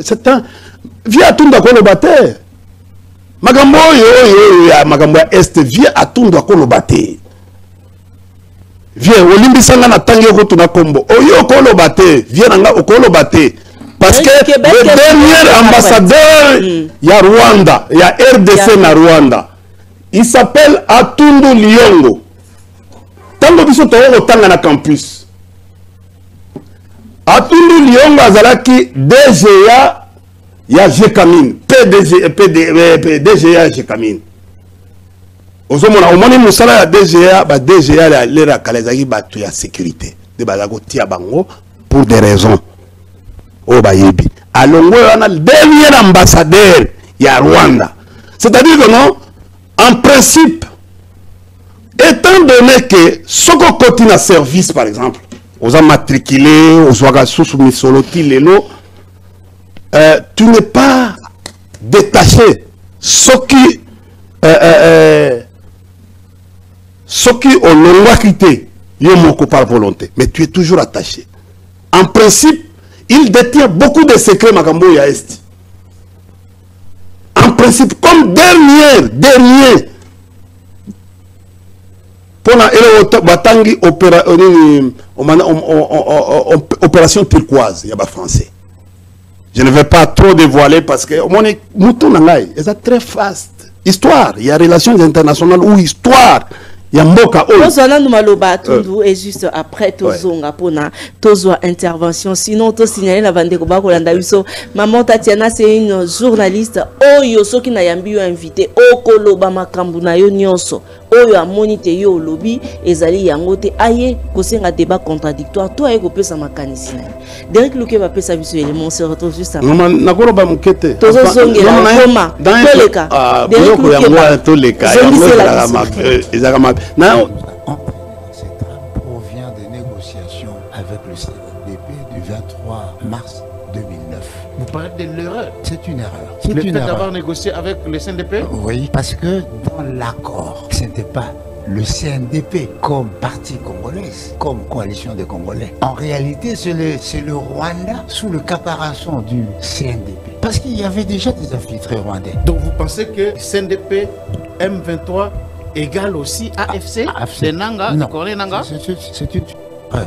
c'est un. Via Tunda Kolobate. Magambo yo Magambo Est, via Atunda Kolobate. Via Olimbi Sangana Tangi Rotuna Kombo. Oyo Kolobate. Via Nanga Okolobate. Parce que le dernier ambassadeur, il y a Rwanda, il y a RDC na Rwanda. Il s'appelle Atundu Liongo. Tango biso to tanga na campus. Atundu Liongo azalaki DGA ya Jekamine, DGA Jekamine. Ozomona omoni musala ya DGA, ba DGA la lera kalezaki batu ya sécurité. De bazako tia bango pour des raisons. O bayebi. Alongo wana le dernier ambassadeur ya Rwanda. C'est-à-dire que non, en principe, étant donné que soko continue service par exemple, aux matriculés, aux ouagassous, misoloti, lelo, tu n'es pas détaché. Ce qui on l'a quitté, par volonté, mais tu es toujours attaché. En principe, il détient beaucoup de secrets, Makambo ya Est. En principe, comme dernier. Pour la opération turquoise, il y a pas français. Je ne vais pas trop dévoiler parce que mon mouton est très fast. Histoire, il y a relations internationales ou histoire. Il y a Mboka. Et juste après, Tozonga Pona, Tozo intervention. Sinon, to signaler la Vande Koba Kolanda Uso. Maman Tatiana, c'est une journaliste. Oyo, so qui n'a yambi invité. Okoloba Makambuna yo nyonso. Oyo a monité yo lobby. Ezali yangote. Aye, kosenga débat contradictoire. Toi, aye kopé sa makanisi. Derek Luke va pé sa visu élément. On se retrouve juste après. Non, nakoro ba mukete. Tozo zonge la koma. Toleka. Derek Luke va. Toleka. Non. Provient des négociations avec le CNDP du 23 mars 2009. Vous parlez de l'erreur. C'est une erreur. Le fait d'avoir négocié avec le CNDP? Oui, parce que dans l'accord, ce n'était pas le CNDP comme parti congolais, comme coalition des Congolais. En réalité, c'est le Rwanda sous le caparançon du CNDP. Parce qu'il y avait déjà des infiltrés rwandais. Donc vous pensez que CNDP, M23 égale aussi AFC, les Nanga, non. Corée Nanga? C'est une erreur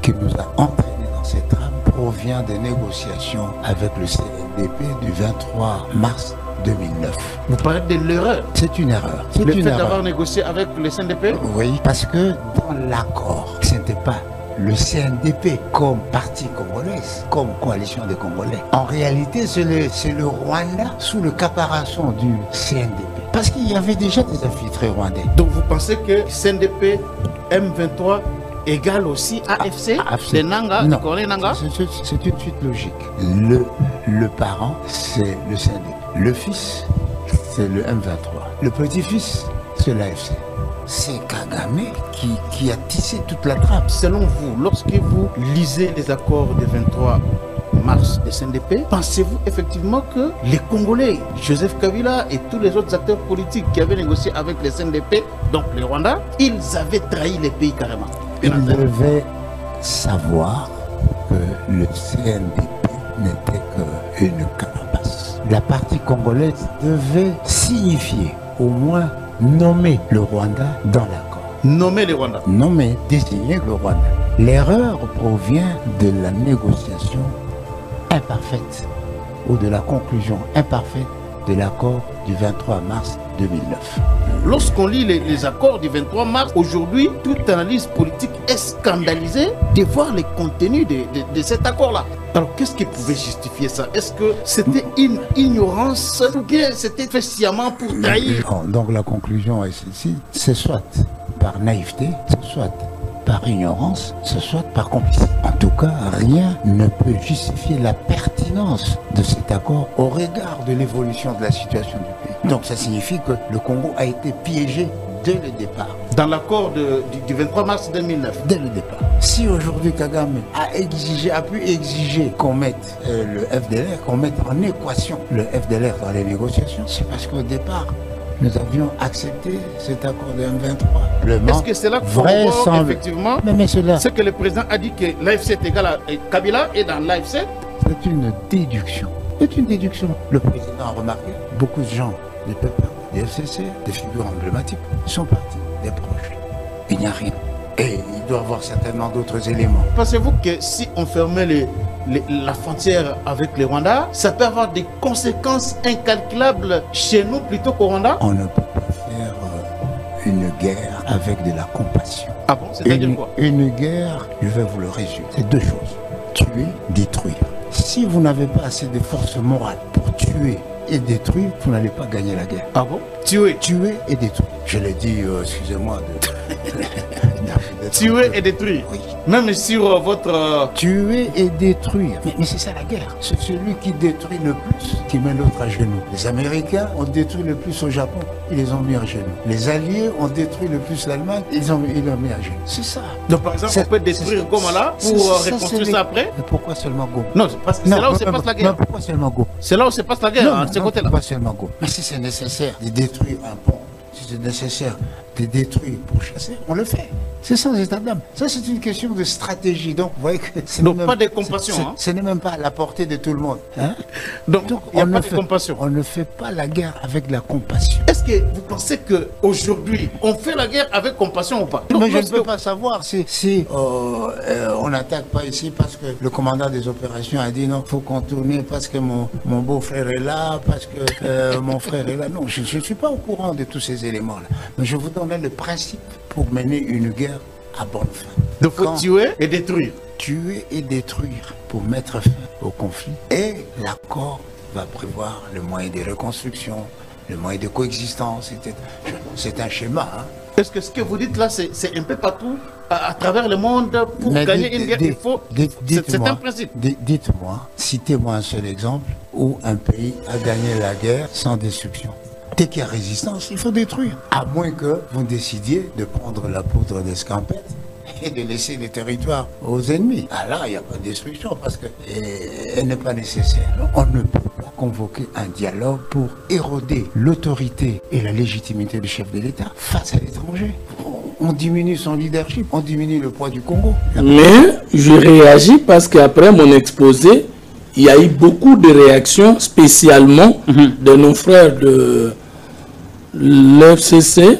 qui nous a entraînés dans cette trame provient des négociations avec le CNDP du 23 mars 2009. Vous parlez de l'erreur? C'est une erreur. Le fait d'avoir négocié avec le CNDP? Oui, parce que dans l'accord, ce n'était pas le CNDP comme parti congolais, comme coalition des Congolais. En réalité, c'est le Rwanda sous le caparançon du CNDP. Parce qu'il y avait déjà des infiltrés rwandais. Donc vous pensez que CNDP, M23 égale aussi AFC, les Nanga, non. Corée Nanga? C'est une suite logique. Le parent, c'est le CNDP. Le fils, c'est le M23. Le petit-fils, c'est l'AFC. C'est Kagame qui a tissé toute la trappe. Selon vous, lorsque vous lisez les accords du 23 mars des CNDP, pensez-vous effectivement que les Congolais, Joseph Kabila et tous les autres acteurs politiques qui avaient négocié avec les CNDP, donc les Rwandais, ils avaient trahi les pays carrément? Ils devaient savoir que le CNDP n'était qu'une carapace. La partie congolaise devait signifier, au moins nommer le Rwanda dans l'accord. Nommer le Rwanda? Nommer, désigner le Rwanda. L'erreur provient de la négociation imparfaite ou de la conclusion imparfaite de l'accord du 23 mars 2009. Lorsqu'on lit les accords du 23 mars, aujourd'hui, toute analyse politique est scandalisée de voir les contenus de cet accord-là. Alors, qu'est-ce qui pouvait justifier ça? Est-ce que c'était une ignorance ou bien c'était fait sciemment pour trahir? Donc, la conclusion est celle-ci, c'est soit par naïveté, c'est soit par ignorance, ce soit par complicité. En tout cas, rien ne peut justifier la pertinence de cet accord au regard de l'évolution de la situation du pays. Donc ça signifie que le Congo a été piégé dès le départ. Dans l'accord du 23 mars 2009? Dès le départ. Si aujourd'hui Kagame a pu exiger qu'on mette le FDLR, qu'on mette en équation le FDLR dans les négociations, c'est parce qu'au départ, nous avions accepté cet accord de M23. Est-ce que c'est là qu'on voit effectivement ce que le président a dit que l'AFC est égal à Kabila et dans l'AFC? C'est une déduction. C'est une déduction. Le président a remarqué, beaucoup de gens, des peuples, des FCC, des figures emblématiques, sont partis, des proches. Il n'y a rien. Et il doit y avoir certainement d'autres éléments. Pensez-vous que si on fermait la frontière avec le Rwanda, ça peut avoir des conséquences incalculables chez nous plutôt qu'au Rwanda? On ne peut pas faire une guerre avec de la compassion. Ah bon? C'est-à-dire quoi? Une guerre, je vais vous le résumer. C'est deux choses. Tuer, détruire. Si vous n'avez pas assez de force morale pour tuer et détruire, vous n'allez pas gagner la guerre. Ah bon? Tuer et détruire. Je l'ai dit, excusez-moi de... Tuer et détruire. Oui. Même sur votre... Tuer et détruire. Mais c'est ça la guerre. C'est celui qui détruit le plus qui met l'autre à genoux. Les Américains ont détruit le plus au Japon, ils les ont mis à genoux. Les Alliés ont détruit le plus l'Allemagne, ils l'ont mis à genoux. C'est ça. Donc par exemple, on peut détruire Goma là pour reconstruire ça après? Mais pourquoi seulement Goma? Non, parce que c'est là où se passe la guerre. Non, pourquoi seulement Goma? C'est là où se passe la guerre, de ce côté-là. Pourquoi seulement Goma? Mais si c'est nécessaire de détruire un pont, si c'est nécessaire de détruire pour chasser, on le fait. C'est sans état d'âme. Ça, c'est une question de stratégie. Donc, vous voyez que donc pas de compassion. Ce n'est même pas à la portée de tout le monde. Hein? Donc il n'y a pas de compassion. On ne fait pas la guerre avec la compassion. Est-ce que vous pensez qu'aujourd'hui, on fait la guerre avec compassion ou pas? Mais je ne peux pas savoir si on n'attaque pas ici parce que le commandant des opérations a dit non, il faut contourner parce que mon beau-frère est là, parce que mon frère est là. Non, je ne suis pas au courant de tous ces éléments-là. Mais je vous donnais le principe pour mener une guerre à bonne fin. Donc il faut tuer et détruire. Tuer et détruire pour mettre fin au conflit. Et l'accord va prévoir le moyen de reconstruction, le moyen de coexistence, etc. C'est un schéma. Hein. Est-ce que ce que vous dites là, c'est un peu partout à travers le monde pour gagner une guerre? Il faut. C'est un principe. Dites-moi, citez-moi un seul exemple où un pays a gagné la guerre sans destruction. Dès qu'il y a résistance, il faut détruire. À moins que vous décidiez de prendre la poudre d'escampette et de laisser les territoires aux ennemis. Ah là, il n'y a pas de destruction parce qu'elle n'est pas nécessaire. On ne peut pas convoquer un dialogue pour éroder l'autorité et la légitimité du chef de l'État face à l'étranger. On diminue son leadership, on diminue le poids du Congo. Mais je réagis parce qu'après mon exposé, il y a eu beaucoup de réactions, spécialement de nos frères de l'FCC,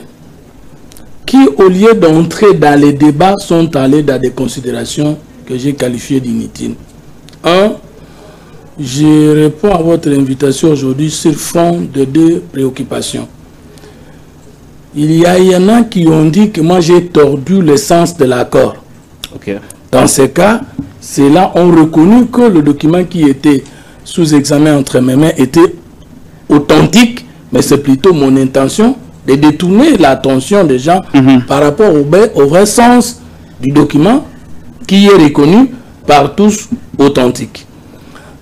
qui, au lieu d'entrer dans les débats, sont allés dans des considérations que j'ai qualifiées d'inutiles. Un, je réponds à votre invitation aujourd'hui sur fond de deux préoccupations. Il y en a qui ont dit que moi j'ai tordu le sens de l'accord. Okay. Dans ces cas, ceux-là ont reconnu que le document qui était sous examen entre mes mains était authentique, mais c'est plutôt mon intention de détourner l'attention des gens par rapport au vrai sens du document qui est reconnu par tous authentique.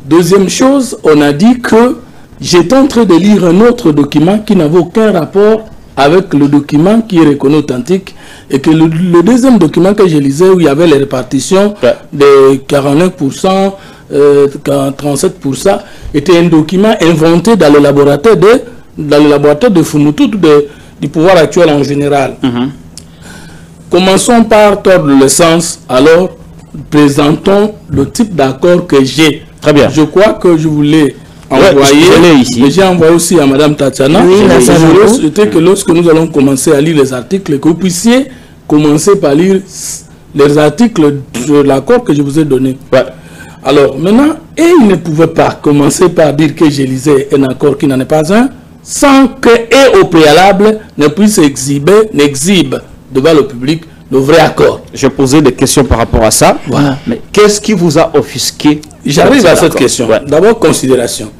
Deuxième chose, on a dit que j'étais en train de lire un autre document qui n'avait aucun rapport avec le document qui est reconnu authentique, et que le deuxième document que je lisais, où il y avait les répartitions de 49%, 37%, était un document inventé dans le laboratoire de Fumutu, du pouvoir actuel en général. Commençons par tordre le sens, alors présentons le type d'accord que j'ai. Très bien. Je crois que je voulais envoyer, mais j'ai envoyé aussi à Madame Tatiana. C'était que lorsque nous allons commencer à lire les articles, que vous puissiez commencer par lire les articles de l'accord que je vous ai donné. Alors maintenant, il ne pouvait pas commencer par dire que je lisais un accord qui n'en est pas un, sans que, et au préalable, ne puisse exhibe devant le public le vrai accord. Je posais des questions par rapport à ça. Voilà. Mais qu'est-ce qui vous a offusqué? J'arrive à cette question. D'abord, considération.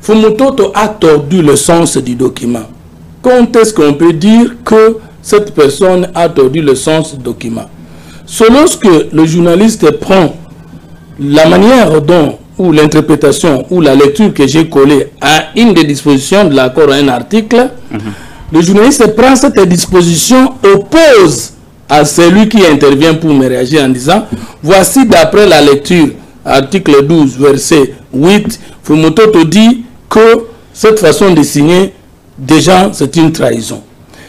Fumutoto a tordu le sens du document. Quand est-ce qu'on peut dire que cette personne a tordu le sens du document? C'est lorsque le journaliste prend la manière dont, ou l'interprétation, ou la lecture que j'ai collée à une des dispositions de l'accord, à un article, le journaliste prend cette disposition, oppose à celui qui intervient pour me réagir en disant, voici d'après la lecture, article 12, verset 8, Fumutoto dit que cette façon de signer, déjà, c'est une trahison.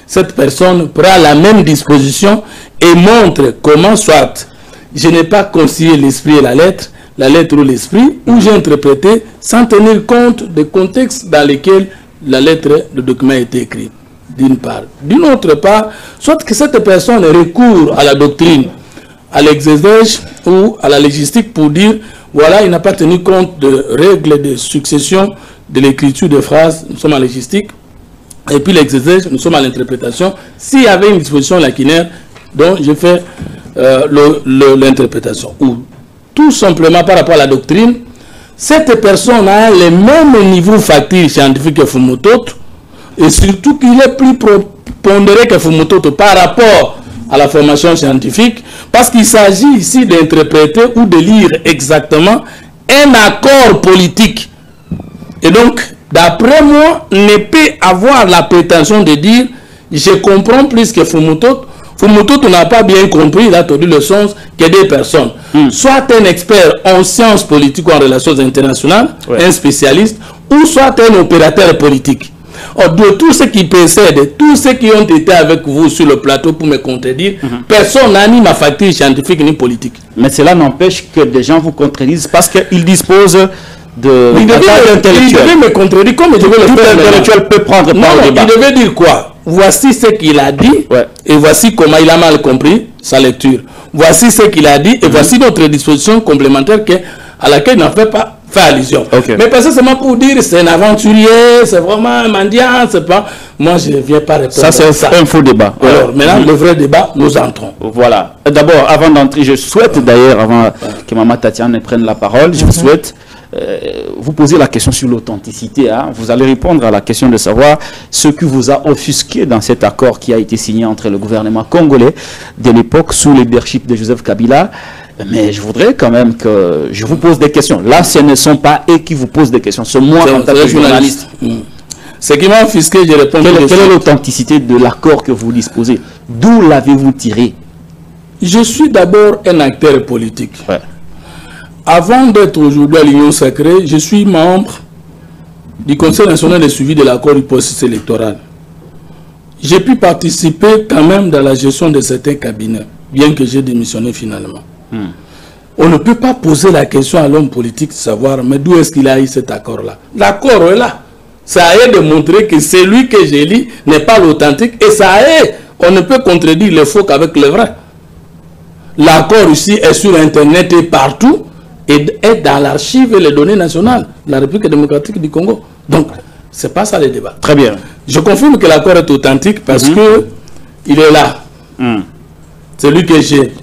Cette personne prend la même disposition et montre comment, soit, je n'ai pas concilié l'esprit et la lettre ou l'esprit, ou j'ai interprété sans tenir compte des contextes dans lesquels la lettre, le document a été écrit, d'une part. D'une autre part, soit que cette personne recourt à la doctrine, à l'exégèse ou à la légistique pour dire, voilà, il n'a pas tenu compte de règles de succession de l'écriture de phrases, nous sommes en légistique, et puis l'exégèse, nous sommes à l'interprétation. S'il y avait une disposition lacunaire, donc je fais l'interprétation. Ou tout simplement par rapport à la doctrine, cette personne a le même niveau factuel scientifique que Fumutoto, et surtout qu'il est plus pondéré que Fumutoto par rapport à la formation scientifique, parce qu'il s'agit ici d'interpréter ou de lire exactement un accord politique. Et donc, d'après moi, ne peut avoir la prétention de dire je comprends plus que Fumutoto. Fumutoto n'a pas bien compris, il a tordu le sens que des personnes. Soit un expert en sciences politiques ou en relations internationales, un spécialiste, ou soit un opérateur politique. Or, de tous ceux qui précèdent, tous ceux qui ont été avec vous sur le plateau pour me contredire, personne n'a ni ma facture scientifique ni politique. Mais cela n'empêche que des gens vous contredisent parce qu'ils disposent de... Il devait me contredire comme je vais le faire. Tout intellectuel peut prendre part au débat. Il devait dire quoi? Voici ce qu'il a dit et voici comment il a mal compris sa lecture. Voici ce qu'il a dit et voici notre disposition complémentaire à laquelle il n'en fait pas allusion. Mais parce que c'est pour dire c'est un aventurier, c'est vraiment un mendiant, c'est pas... Moi, je ne viens pas répondre. Ça, c'est un faux débat. Alors, maintenant, le vrai débat, nous entrons. Voilà. D'abord, avant d'entrer, je souhaite d'ailleurs, avant que Maman Tatiana prenne la parole, je souhaite vous poser la question sur l'authenticité. Hein. Vous allez répondre à la question de savoir ce qui vous a offusqué dans cet accord qui a été signé entre le gouvernement congolais de l'époque sous le leadership de Joseph Kabila. Mais je voudrais quand même que je vous pose des questions. Là, ce ne sont pas eux qui vous posent des questions. C'est moi en tant que journaliste. Ce qui m'a offusqué, je réponds. Quelle est l'authenticité de l'accord que vous disposez? D'où l'avez-vous tiré? Je suis d'abord un acteur politique. Avant d'être aujourd'hui à l'Union sacrée, je suis membre du Conseil national de suivi de l'accord du processus électoral. J'ai pu participer quand même dans la gestion de certains cabinets, bien que j'ai démissionné finalement. On ne peut pas poser la question à l'homme politique de savoir, mais d'où est-ce qu'il a eu cet accord-là? L'accord est là. Ça a de montrer que celui que j'ai lu n'est pas l'authentique. Et ça est, on ne peut contredire le faux qu'avec le vrai. L'accord ici est sur Internet et partout, et est dans l'archive et les données nationales de la République démocratique du Congo. Donc, c'est pas ça le débat. Très bien. Je confirme que l'accord est authentique parce que il est là. Celui que j'ai.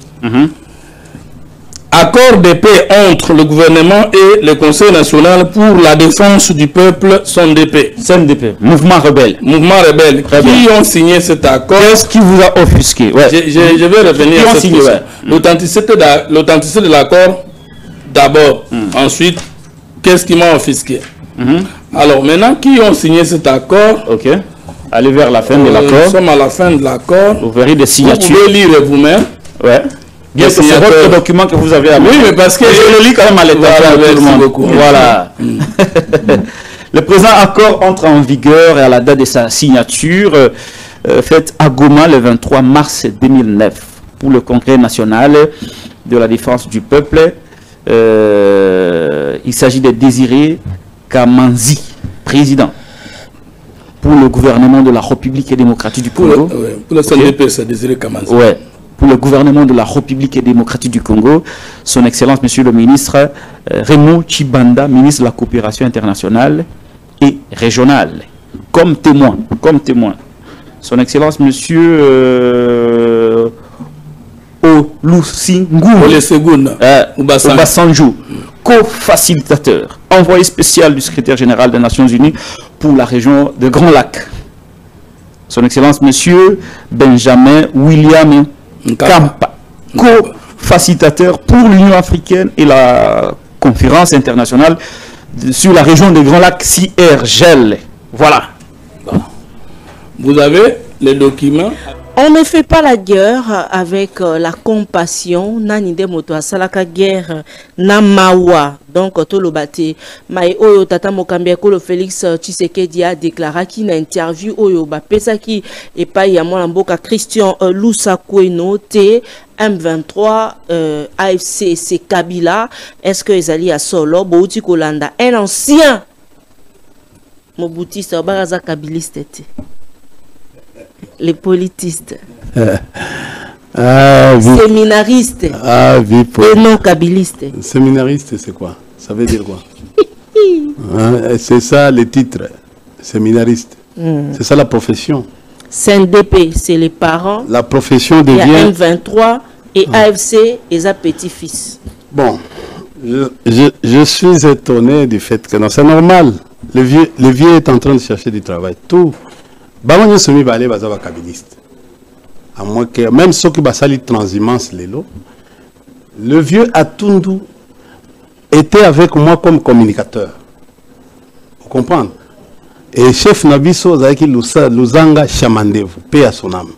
Accord de paix entre le gouvernement et le Conseil national pour la défense du peuple, CNDP. CNDP, mouvement rebelle. Mouvement rebelle. Qui ont signé cet accord? Qu'est-ce qui vous a offusqué? Je vais revenir à cette question. L'authenticité de l'accord, d'abord. Ensuite, qu'est-ce qui m'a offusqué? Alors, maintenant, qui ont signé cet accord? Ok. Allez vers la fin de l'accord. Nous sommes à la fin de l'accord. Vous verrez des signatures. Vous pouvez lire vous-même. Ouais. Bien que c'est votre document que vous avez à oui, mais parce que je le lis quand même à l'état. Merci beaucoup. Voilà. Le présent accord entre en vigueur et à la date de sa signature, faite à Goma le 23 mars 2009 pour le Congrès national de la défense du peuple. Il s'agit de Désiré Kamanzi, président pour le gouvernement de la République démocratique du Congo. Pour le CNDP, c'est Désiré Kamanzi. Ouais. Pour le gouvernement de la République démocratique du Congo, son Excellence, Monsieur le ministre Raymond Chibanda, ministre de la coopération internationale et régionale, comme témoin. Son Excellence, Monsieur Obasanjo, co-facilitateur, envoyé spécial du secrétaire général des Nations Unies pour la région de Grand Lac. Son Excellence, Monsieur Benjamin William Kampa, co-facilitateur pour l'Union africaine et la conférence internationale sur la région des Grands Lacs CIRGEL. Voilà. Vous avez les documents. On ne fait pas la guerre avec la compassion. Nani de moto asalaka guerre na mawa. Donc tout le bâti. Mai oyo tata mokambia ko le Félix Tshisekedi a déclaré qu'il a interview oyo ba pesa ki et pas ya mwana mboka Christian Lusakweno te M23 AFC c'est Kabila. Est-ce que ezali a solo bouti kolanda un ancien Mobuti Baraza kabiliste te. Les politistes, séminaristes et non kabilistes. Séminariste, c'est quoi? Ça veut dire quoi? C'est ça le titre, séminariste. C'est ça la profession. CNDP, c'est les parents. La profession devient... Il y a M23 et AFC et sa petit-fils. Bon, je suis étonné du fait que non, c'est normal. Le vieux est en train de chercher du travail. Tout. À moins que même ceux qui basali transhumance le vieux Atundu était avec moi comme communicateur. Vous comprenez? Et chef Nabiso Zaki Luzanga Chamandevu, paix à son âme.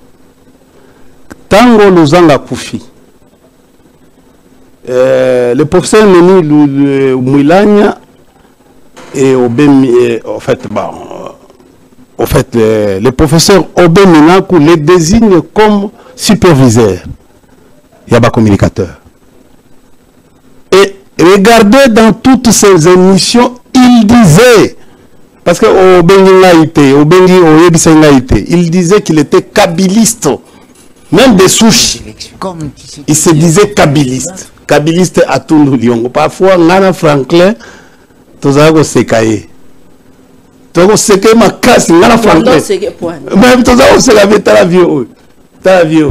Tango Luzanga Koufi. Le professeur Meni Mouilania et en fait, bon. en fait, le professeur Obé Minakou les désigne comme superviseurs. Il y a pas communicateur. Et regardez dans toutes ces émissions, il disait, parce que il disait qu'il était kabiliste, même des souches. Il se disait kabiliste. Kabiliste à tout le Lyon. Parfois, Nana Franklin, tous à sekaye. Tous à sekaye ma casse, Nana Franklin. Même tous à sekaye, t'as la vieux.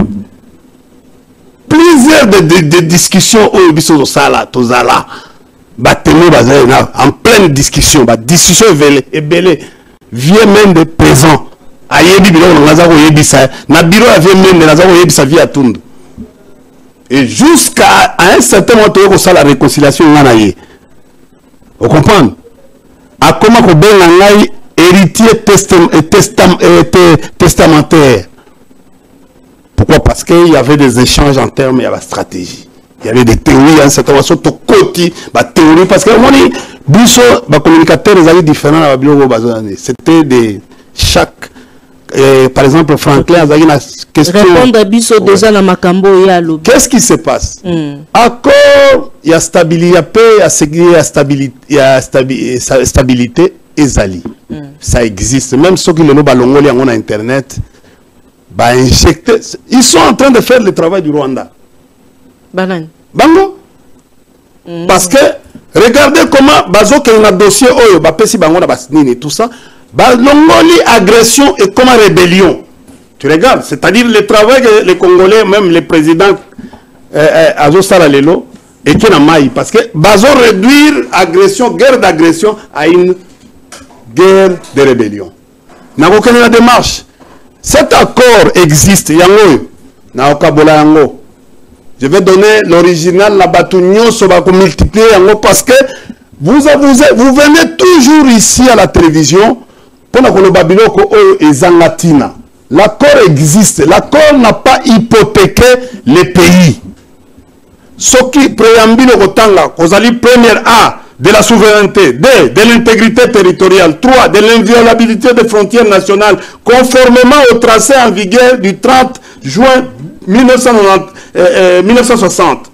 Plusieurs de discussions au biso sala tozala batemo bazana en pleine discussion et belé vient même de présent ayebi bilo ngaza ko yebisa na biro avait même na zago yebisa via tundu et jusqu'à un certain moment ko sala réconciliation ngana ye vous comprenez a comment ko benga ngai héritier testamentaire. Pourquoi? Parce qu'il y avait des échanges en termes de la stratégie. Il y avait des théories, en certain moment, théorie, parce que les communicateurs ils différents. C'était de chaque. Par exemple, Franklin a une question. Répondre à Bisso déjà dans Makambo et à l'eau. Qu'est-ce qui se passe? Accord, il y a stabilité, il y a paix, il y a stabilité et Zali. Ça existe. Même ceux qui le ballongoli en Internet. Bah, injecter. Ils sont en train de faire le travail du Rwanda. Banane. Bango. Parce que, regardez comment, bazo qu'il y a un dossier, oh, bah, pesi bango na basnini, tout ça, bah, l'ongoli, agression et comment rébellion. Tu regardes, c'est-à-dire le travail que les Congolais, même les présidents, Azo Saralelo, et qui n'a maï. Parce que, bazo réduire agression, guerre d'agression à une guerre de rébellion. N'a aucune démarche. Cet accord existe, yango, na okabola yango. Je vais donner l'original, la batunyo, so va multiplier yango parce que vous venez toujours ici à la télévision pour le babiloko et zangatina. L'accord existe, l'accord n'a pas hypothéqué les pays. Ce qui préambule au Tanga, Kozali première A, de la souveraineté, de l'intégrité territoriale, 3, de l'inviolabilité des frontières nationales, conformément au tracé en vigueur du 30 juin 1960.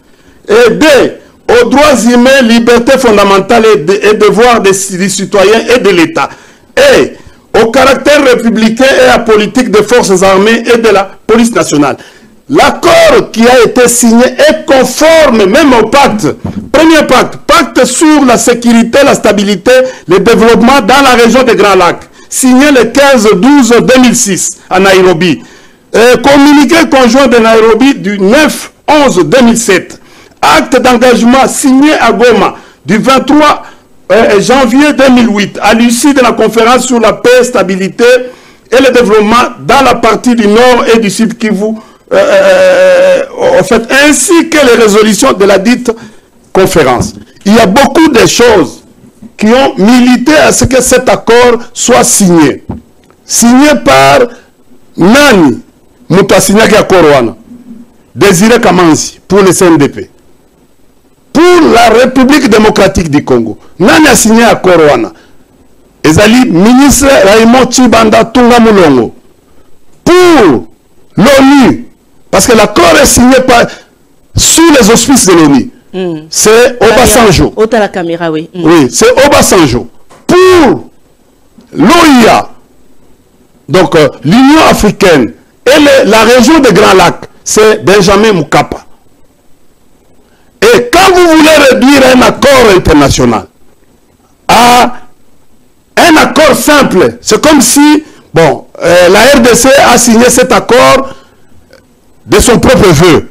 Et 2, aux droits humains, libertés fondamentales et devoirs des citoyens et de l'État. Et au caractère républicain et à politique des forces armées et de la police nationale. L'accord qui a été signé est conforme même au pacte. Premier pacte, pacte sur la sécurité, la stabilité, le développement dans la région des Grands Lacs, signé le 15-12-2006 à Nairobi. Communiqué conjoint de Nairobi du 9-11-2007. Acte d'engagement signé à Goma du 23 janvier 2008 à l'issue de la conférence sur la paix, stabilité et le développement dans la partie du nord et du sud Kivu. En fait, ainsi que les résolutions de la dite conférence. Il y a beaucoup de choses qui ont milité à ce que cet accord soit signé. Signé par Nani Moutasinyaki Akoroana, Désiré Kamanzi pour le CNDP, pour la République démocratique du Congo. Nani a signé Akoroana. Ezali ministre Raymond Chibanda Tunga Mulongo pour l'ONU. Parce que l'accord est signé sous les auspices de l'ONU. C'est Obasanjo. La caméra, oui. Oui, c'est Obasanjo. Pour l'OIA, donc l'Union africaine et la région des Grands Lacs, c'est Benjamin Mkapa. Et quand vous voulez réduire un accord international à un accord simple, c'est comme si, bon, la RDC a signé cet accord de son propre vœu.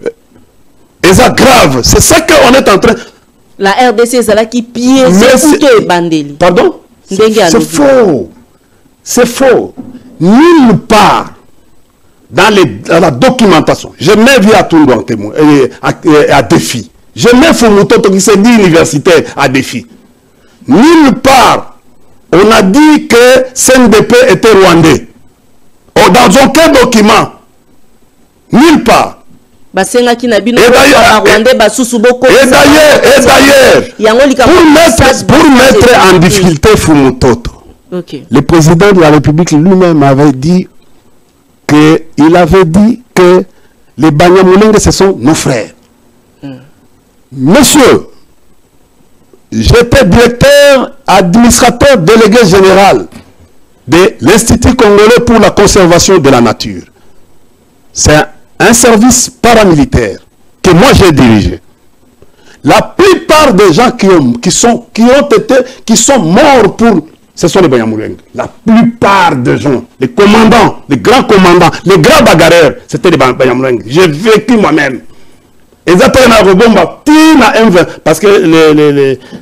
Et ça grave. C'est ça qu'on est en train... La RDC, c'est là qui pied, c'est Bandeli. Pardon? C'est faux. C'est faux. Nulle part dans la documentation. Je mets via Tundu en témoin, à défi. Je mets Fumutoto qui s'est dit universitaire à défi. Nulle part on a dit que CNDP était rwandais. Dans aucun document. Nulle part. Et d'ailleurs, pour mettre en difficulté Fumutoto, Okay. Le président de la République lui-même avait dit que les Banyamulenge, ce sont nos frères. Monsieur, j'étais directeur, administrateur, délégué général de l'Institut congolais pour la conservation de la nature. C'est un service paramilitaire que moi j'ai dirigé. La plupart des gens qui sont morts pour... Ce sont les Banyamulenge. La plupart des gens, les commandants, les grands commandants, les grands bagarreurs, c'était les Banyamulenge. J'ai vécu moi-même. Exactement, M20, parce que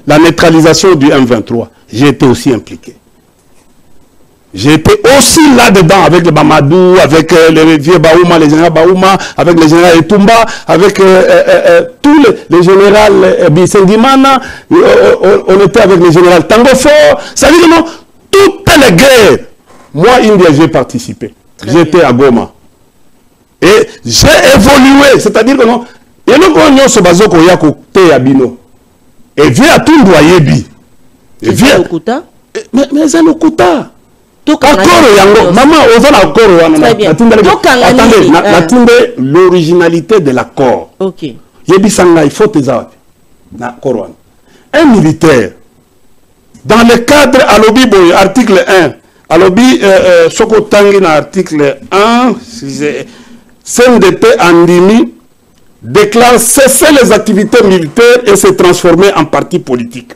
la neutralisation du M23, j'ai été aussi impliqué. J'ai été aussi là-dedans avec le Bamadou, avec les vieux Baouma, les généraux Baouma, avec les généraux Etumba, avec tous les généraux Bissengimana, on était avec les généraux Tangofo. Ça veut dire non, toutes les guerres, moi, India, j'ai participé. J'étais à Goma. Et j'ai évolué, c'est-à-dire que non, et nous, on se base au Yako Teyabino. Et vient à tout Yebi. Et vient. Mais c'est le Kuta. Maman, très bien. Attendez, l'originalité de l'accord. Ok. Il faut un militaire, dans le cadre à l'obi, article 1, à l'obi, Sokotangi, article 1, CNDP Andimi déclare cesser les activités militaires et se transformer en parti politique.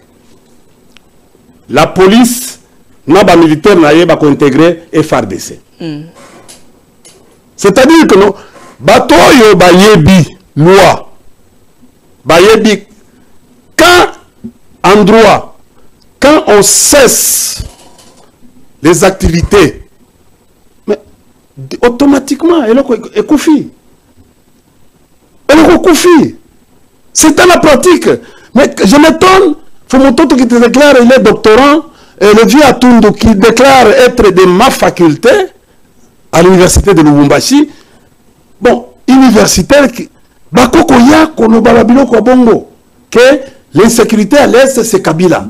La police n'a pas militaire n'a pas intégré FRDC. C'est-à-dire que non, bateau yo bayebi loi, bayebi quand en droit, quand on cesse les activités, mais automatiquement elle est koufi. Elle est koufi. C'est dans la pratique. Mais je m'étonne, faut mon tonton qui te déclare il est doctorant. Et le vieux Atundu qui déclare être de ma faculté à l'université de Lubumbashi, bon, universitaire qui Bakokoya Konobalabilo Kobongo, que l'insécurité à l'Est c'est Kabila.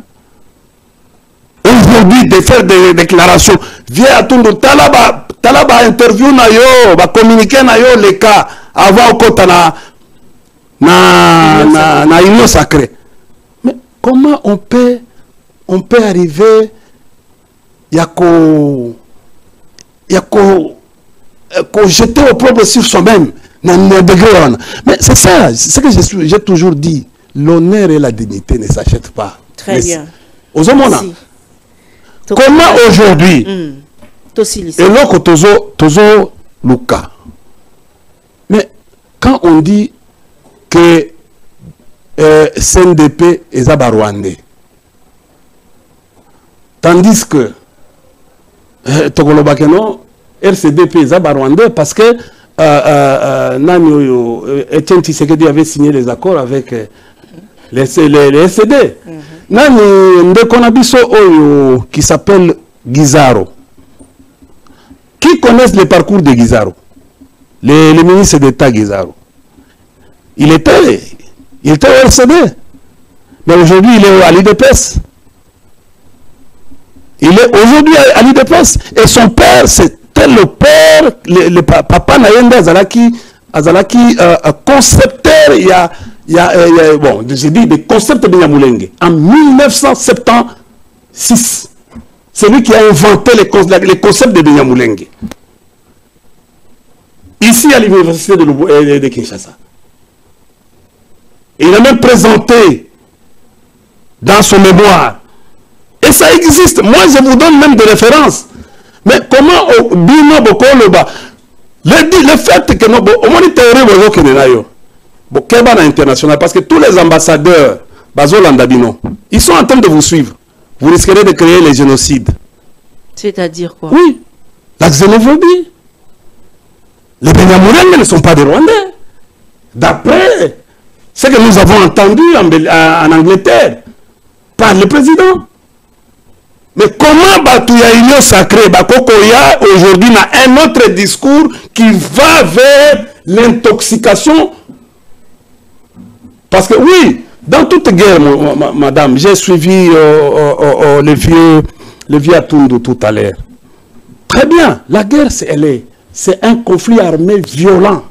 Aujourd'hui, de faire des déclarations, vieux Atundu, Talaba interview na yo, ba communiquer na yo les cas avant au côté na union sacrée. Mais comment on peut arriver à jeter opprobre sur soi-même. Mais c'est ça, c'est ce que j'ai toujours dit. L'honneur et la dignité ne s'achètent pas. Très bien. Aux hommes, comment aujourd'hui, et l'autre Tozo Luka, mais quand on dit que CNDP est Rwandais, tandis que Togolobakeno, RCDP est Rwandais parce que Etienne Tshisekedi avait signé les accords avec les RCD. Nani Ndekonabiso Oyo qui s'appelle Guizaro. Qui connaissent le parcours de Guizaro? Le ministre d'État Guizaro. Il était au RCD. Mais aujourd'hui, il est à l'IDPS. Il est aujourd'hui à l'IDPS. Et son père, c'était le père, le papa Nayenda Azalaki, concepteur, bon, j'ai dit des concepts de Nyamulenge. En 1976, c'est lui qui a inventé les concepts de Nyamulenge. Ici à l'université de Kinshasa. Et il a même présenté dans son mémoire. Et ça existe. Moi, je vous donne même des références. Mais comment Bino Bokoloba, le fait que nous, au moins, international, parce que tous les ambassadeurs, ils sont en train de vous suivre. Vous risquerez de créer les génocides. C'est-à-dire quoi? Oui, la xénophobie. Les Banyamulenge ne sont pas des Rwandais. D'après ce que nous avons entendu en Angleterre par le président. Mais comment Batouya Union Sacrée, Bakokoya, aujourd'hui, n'a un autre discours qui va vers l'intoxication? Parce que oui, dans toute guerre, madame, j'ai suivi les vieux le vieux Atundu tout à l'heure. Très bien, la guerre, c'est un conflit armé violent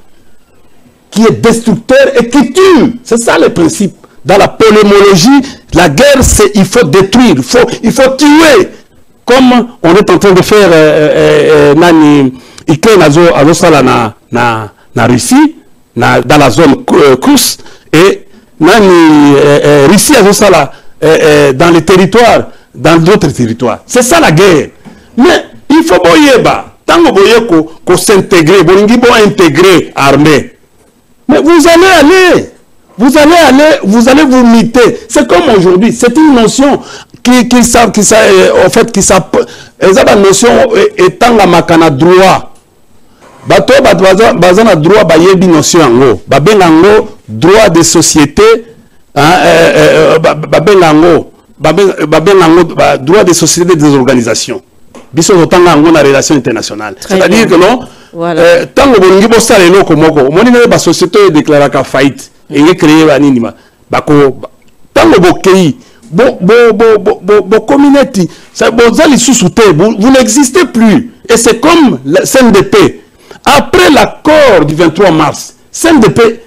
qui est destructeur et qui tue. C'est ça le principe. Dans la polémologie, la guerre, il faut détruire, il faut tuer. Comme on est en train de faire Ukraine na Russie, dans la zone Kurs, et Russie dans les territoires, dans d'autres territoires. C'est ça la guerre. Mais il faut tant que s'intégrer, intégrer armée. Mais vous allez vous miter. C'est comme aujourd'hui. C'est une notion qui étant la makana droit. Bato bazana droit bayebi notion yango. Babengango droit des sociétés, babengango droit des sociétés des organisations. Biso totanga yango na relation internationale. C'est-à-dire que non, tango bolingi bosala eloko moko, moni na ba société déclaraka faillite et créer ba nini ma. Bako tango bokei bo communauté, ça bozali sous-souté, vous n'existez plus. Et c'est comme la CNDP. Après l'accord du 23 mars, CNDP,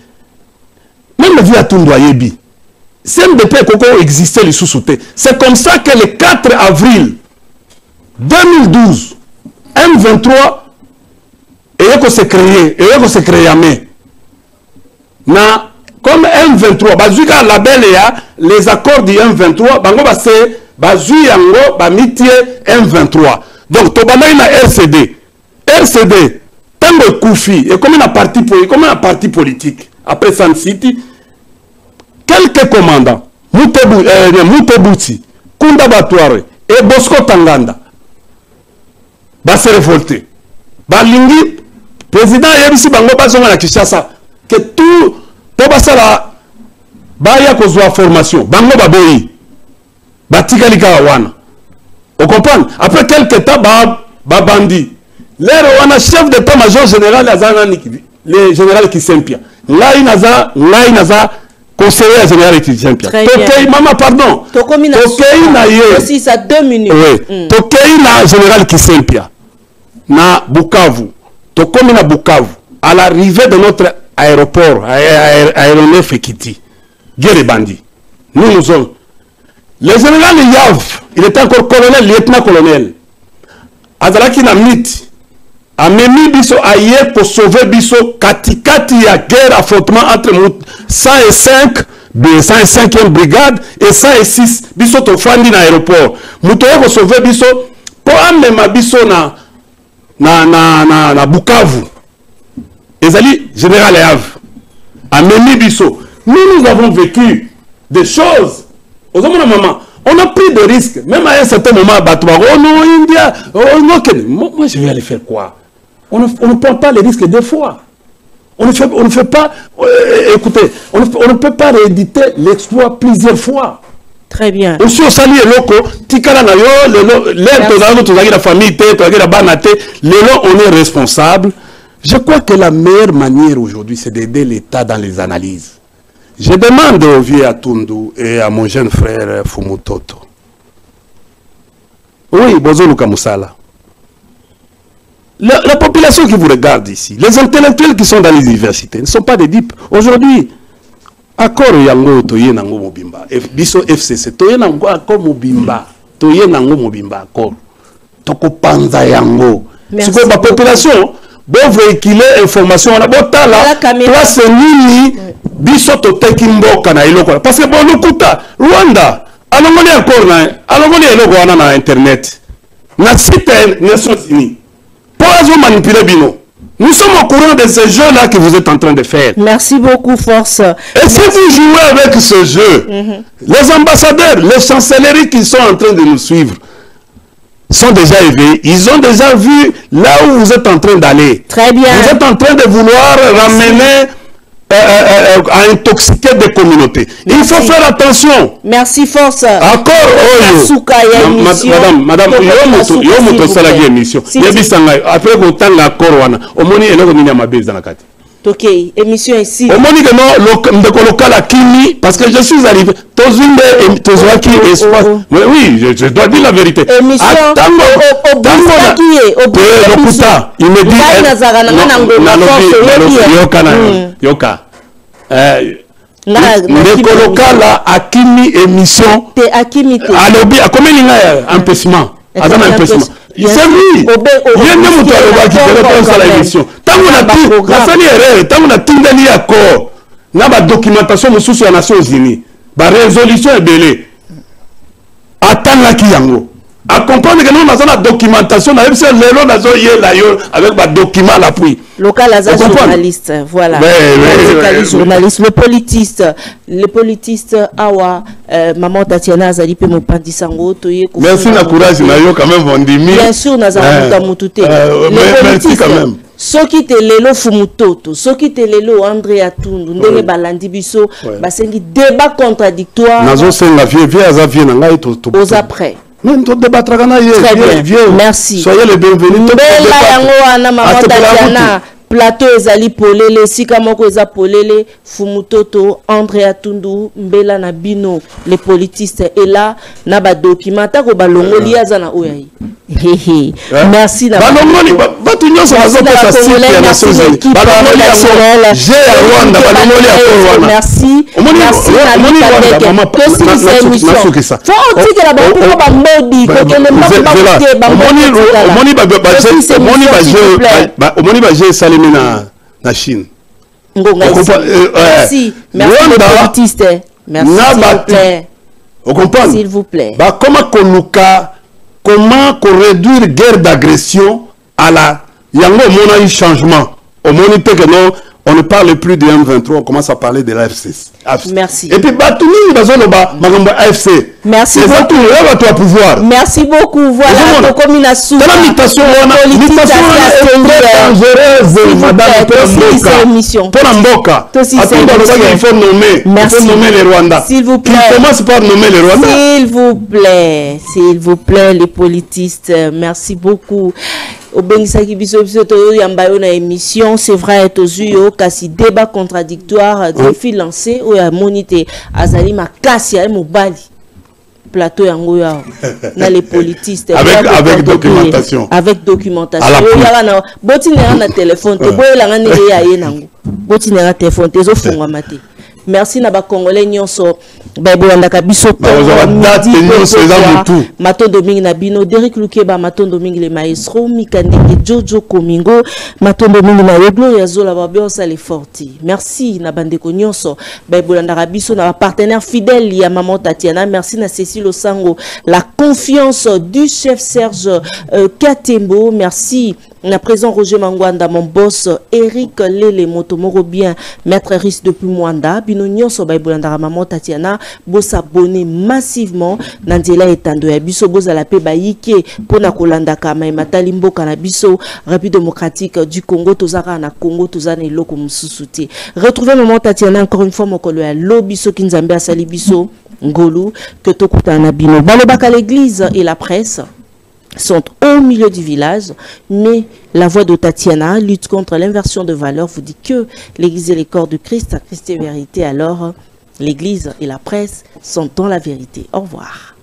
même le vieux Atundu Ayebi, CNDP Koko existait les sous-soutés. C'est comme ça que le 4 avril 2012, M23 et s'est créé, comme M23, bazuka label ya les accords du M23, bango basé bazu yango bamitie M23. Donc tobana na RCD, tango Koufi et comme un parti politique après San City, quelques commandants, Mutebuti, Kunda Batouare et Bosco Tanganda, va se révolter. Balingi, président Yabisi Bango Bazonga na Kishasa, que tout, pour basala, baya kozwa formation, Bango Baboyi, Batika Likawana. Vous comprenez? Après quelques temps, Babandi. L'air wana chef d'état-major général le général Kisempia. Là il naza conseiller général Kisempia. Tokei mama pardon. Tokei na ye. Aussi ça 2 minutes. Oui. Tokei na général Kisempia. Na Bukavu. Tokomi na Bukavu. À l'arrivée de notre aéroport, aéronef Ekiti. Guerre bandi. Nous sommes. Le général Yav, il était encore colonel, lieutenant-colonel. Azalaki na mythe. Amemi biso aye pour sauver biso katikati ya guerre affrontement entre 105 de 105e brigade et 106 biso to fandi na aéroport. Muto yako sauver biso pour amema biso na Bukavu. Ezali général Yav. Amemi biso. Nous avons vécu des choses. Aux hommes maman, on a pris des risques. Même à un certain moment, oh non, India, oh non, moi je vais aller faire quoi? On ne prend pas les risques deux fois. On ne fait pas, écoutez, on ne peut pas rééditer l'exploit plusieurs fois. Très bien. Aussi, on salue l'oko, tikala na yo, la famille, la banate, on est responsable. Je crois que la meilleure manière aujourd'hui, c'est d'aider l'État dans les analyses. Je demande au vieux Atundu et à mon jeune frère Fumutoto. Oui, Bozo Luka Moussala. La population qui vous regarde ici, les intellectuels qui sont dans les universités, ne sont pas des dupes. Aujourd'hui, accord yango toye nango mobimba. Biso FCC toye nango accord mobimba. Toye nango mobimba accord. Toko panza yango. C'est que la population bon véhiculer information on a botala place nini biso toteki mboka na iloko parce que bon lokuta Rwanda alongoli accord na alongoli eloko wana na internet na site Nations Unies. Pour manipuler Bino. Nous sommes au courant de ce jeu-là que vous êtes en train de faire. Merci beaucoup, Force. Et si vous jouez avec ce jeu, les ambassadeurs, les chancelleries qui sont en train de nous suivre sont déjà éveillés. Ils ont déjà vu là où vous êtes en train d'aller. Très bien. Vous êtes en train de vouloir ramener à intoxiquer des communautés. Merci. Il faut faire attention. Merci Force. Encore madame, émission. Après qu'on t'a l'accord, on m'a dit Ok, émission ici. Au moment que local à Kimi, parce que je suis arrivé. Oui, je dois dire la vérité. Émission il me dit Yoka. Le local à Kimi émission. Alobi, à combien il y a un empêchement? C'est lui. Il y a une émission. Tant qu'on a tout donné accord, on a une documentation sur les Nations Unies. La résolution est belée. Attends qui yango. À comprendre que nous avons la documentation, nous avons avec le document à l'appui. Local journaliste, voilà. Journaliste, le politiste Awa, maman Tatiana Azali pe mopandi sango toye. Merci na courage na yo quand même Vondimi. Bien sûr na za mutute. Merci quand même. Soki te lelo Fumutoto, soki te lelo André Atundu, ndenge balandi biso, basengi débat contradictoire. Nazo senga vie azavie na ngai to. Aux après. Nous devons débattre. Très bien. Merci. Soyez les bienvenus. Plateau ezali polele, sika moko eza polele, Fumutoto, André Atundu, Mbela na bino, les politistes et là, na ba documenta ko balongo liya za na oyayi. Merci na balongoli batu nyoso bazopesa site ya Nations Unies. Balongoli ya j'ai Rwanda, balongoli ya Rwanda. Merci. Merci na Mama ça. Faut aussi que la bapiko ba modi ko kele mbako ba omoni ba j'ai salé na Chine. Merci. Merci les politistes. Merci s'il vous plaît. Vous comprenez? S'il vous plaît. Comment réduire guerre d'agression à la yango mona un changement. Au monité que non, on ne parle plus de M23, on commence à parler de l'AFC. Merci. Et puis Batouni bazoloba magambo AFC. Merci beaucoup. Pouvoir. Merci beaucoup. Voilà ton combination. La mutation dangereuse madame pour Mboka. Il faut nommer. Merci. Il faut nommer les Rwandais. S'il vous plaît. Qui commence par nommer les Rwandais. S'il vous plaît. S'il vous plaît les politistes. Merci beaucoup. Obengisaki biso biso to yamba yo na émission, c'est vrai tozuyo kasi débat contradictoire défi lancé o ya monité azali makasi ya mobali plateau yango ya na les politistes avec documentation yo ya na botinera na téléphone te boyelanga ne ya ye nango botinera téléphone te zo fungwa mate. Merci na ba congolais nyonso babolanda biso matondo mingi na bino Derek Lukeba matondo mingi le maestro Mikandeke Jojo Komingo matondo mingi na Gloria Zola babiosa les forti. Merci na bandeko nyonso babolanda biso na partenaire fidèle ya maman Tatiana. Merci na Cécile Osango, la confiance du chef Serge Katembo. Merci na présent Roger Mangwanda, mon boss Eric Lele Motomoro bien maître Riss depuis Mwanda bino nyonso babolanda maman Tatiana bo s'abonner massivement na nzela etando ya biso bo za la pe bayike pona kolanda kama matali mboka na biso République démocratique du Congo tozaka na Congo tozana eloko mususuti. Retrouvez maman Tatiana encore une fois mokolo ya lobiso kinzambe asali biso ngolu que tokuta na bino balobaka l'église et la presse sont au milieu du village, mais la voix de Tatiana lutte contre l'inversion de valeurs, vous dit que l'église et les corps de Christ, à Christ et vérité, alors l'église et la presse sont dans la vérité. Au revoir.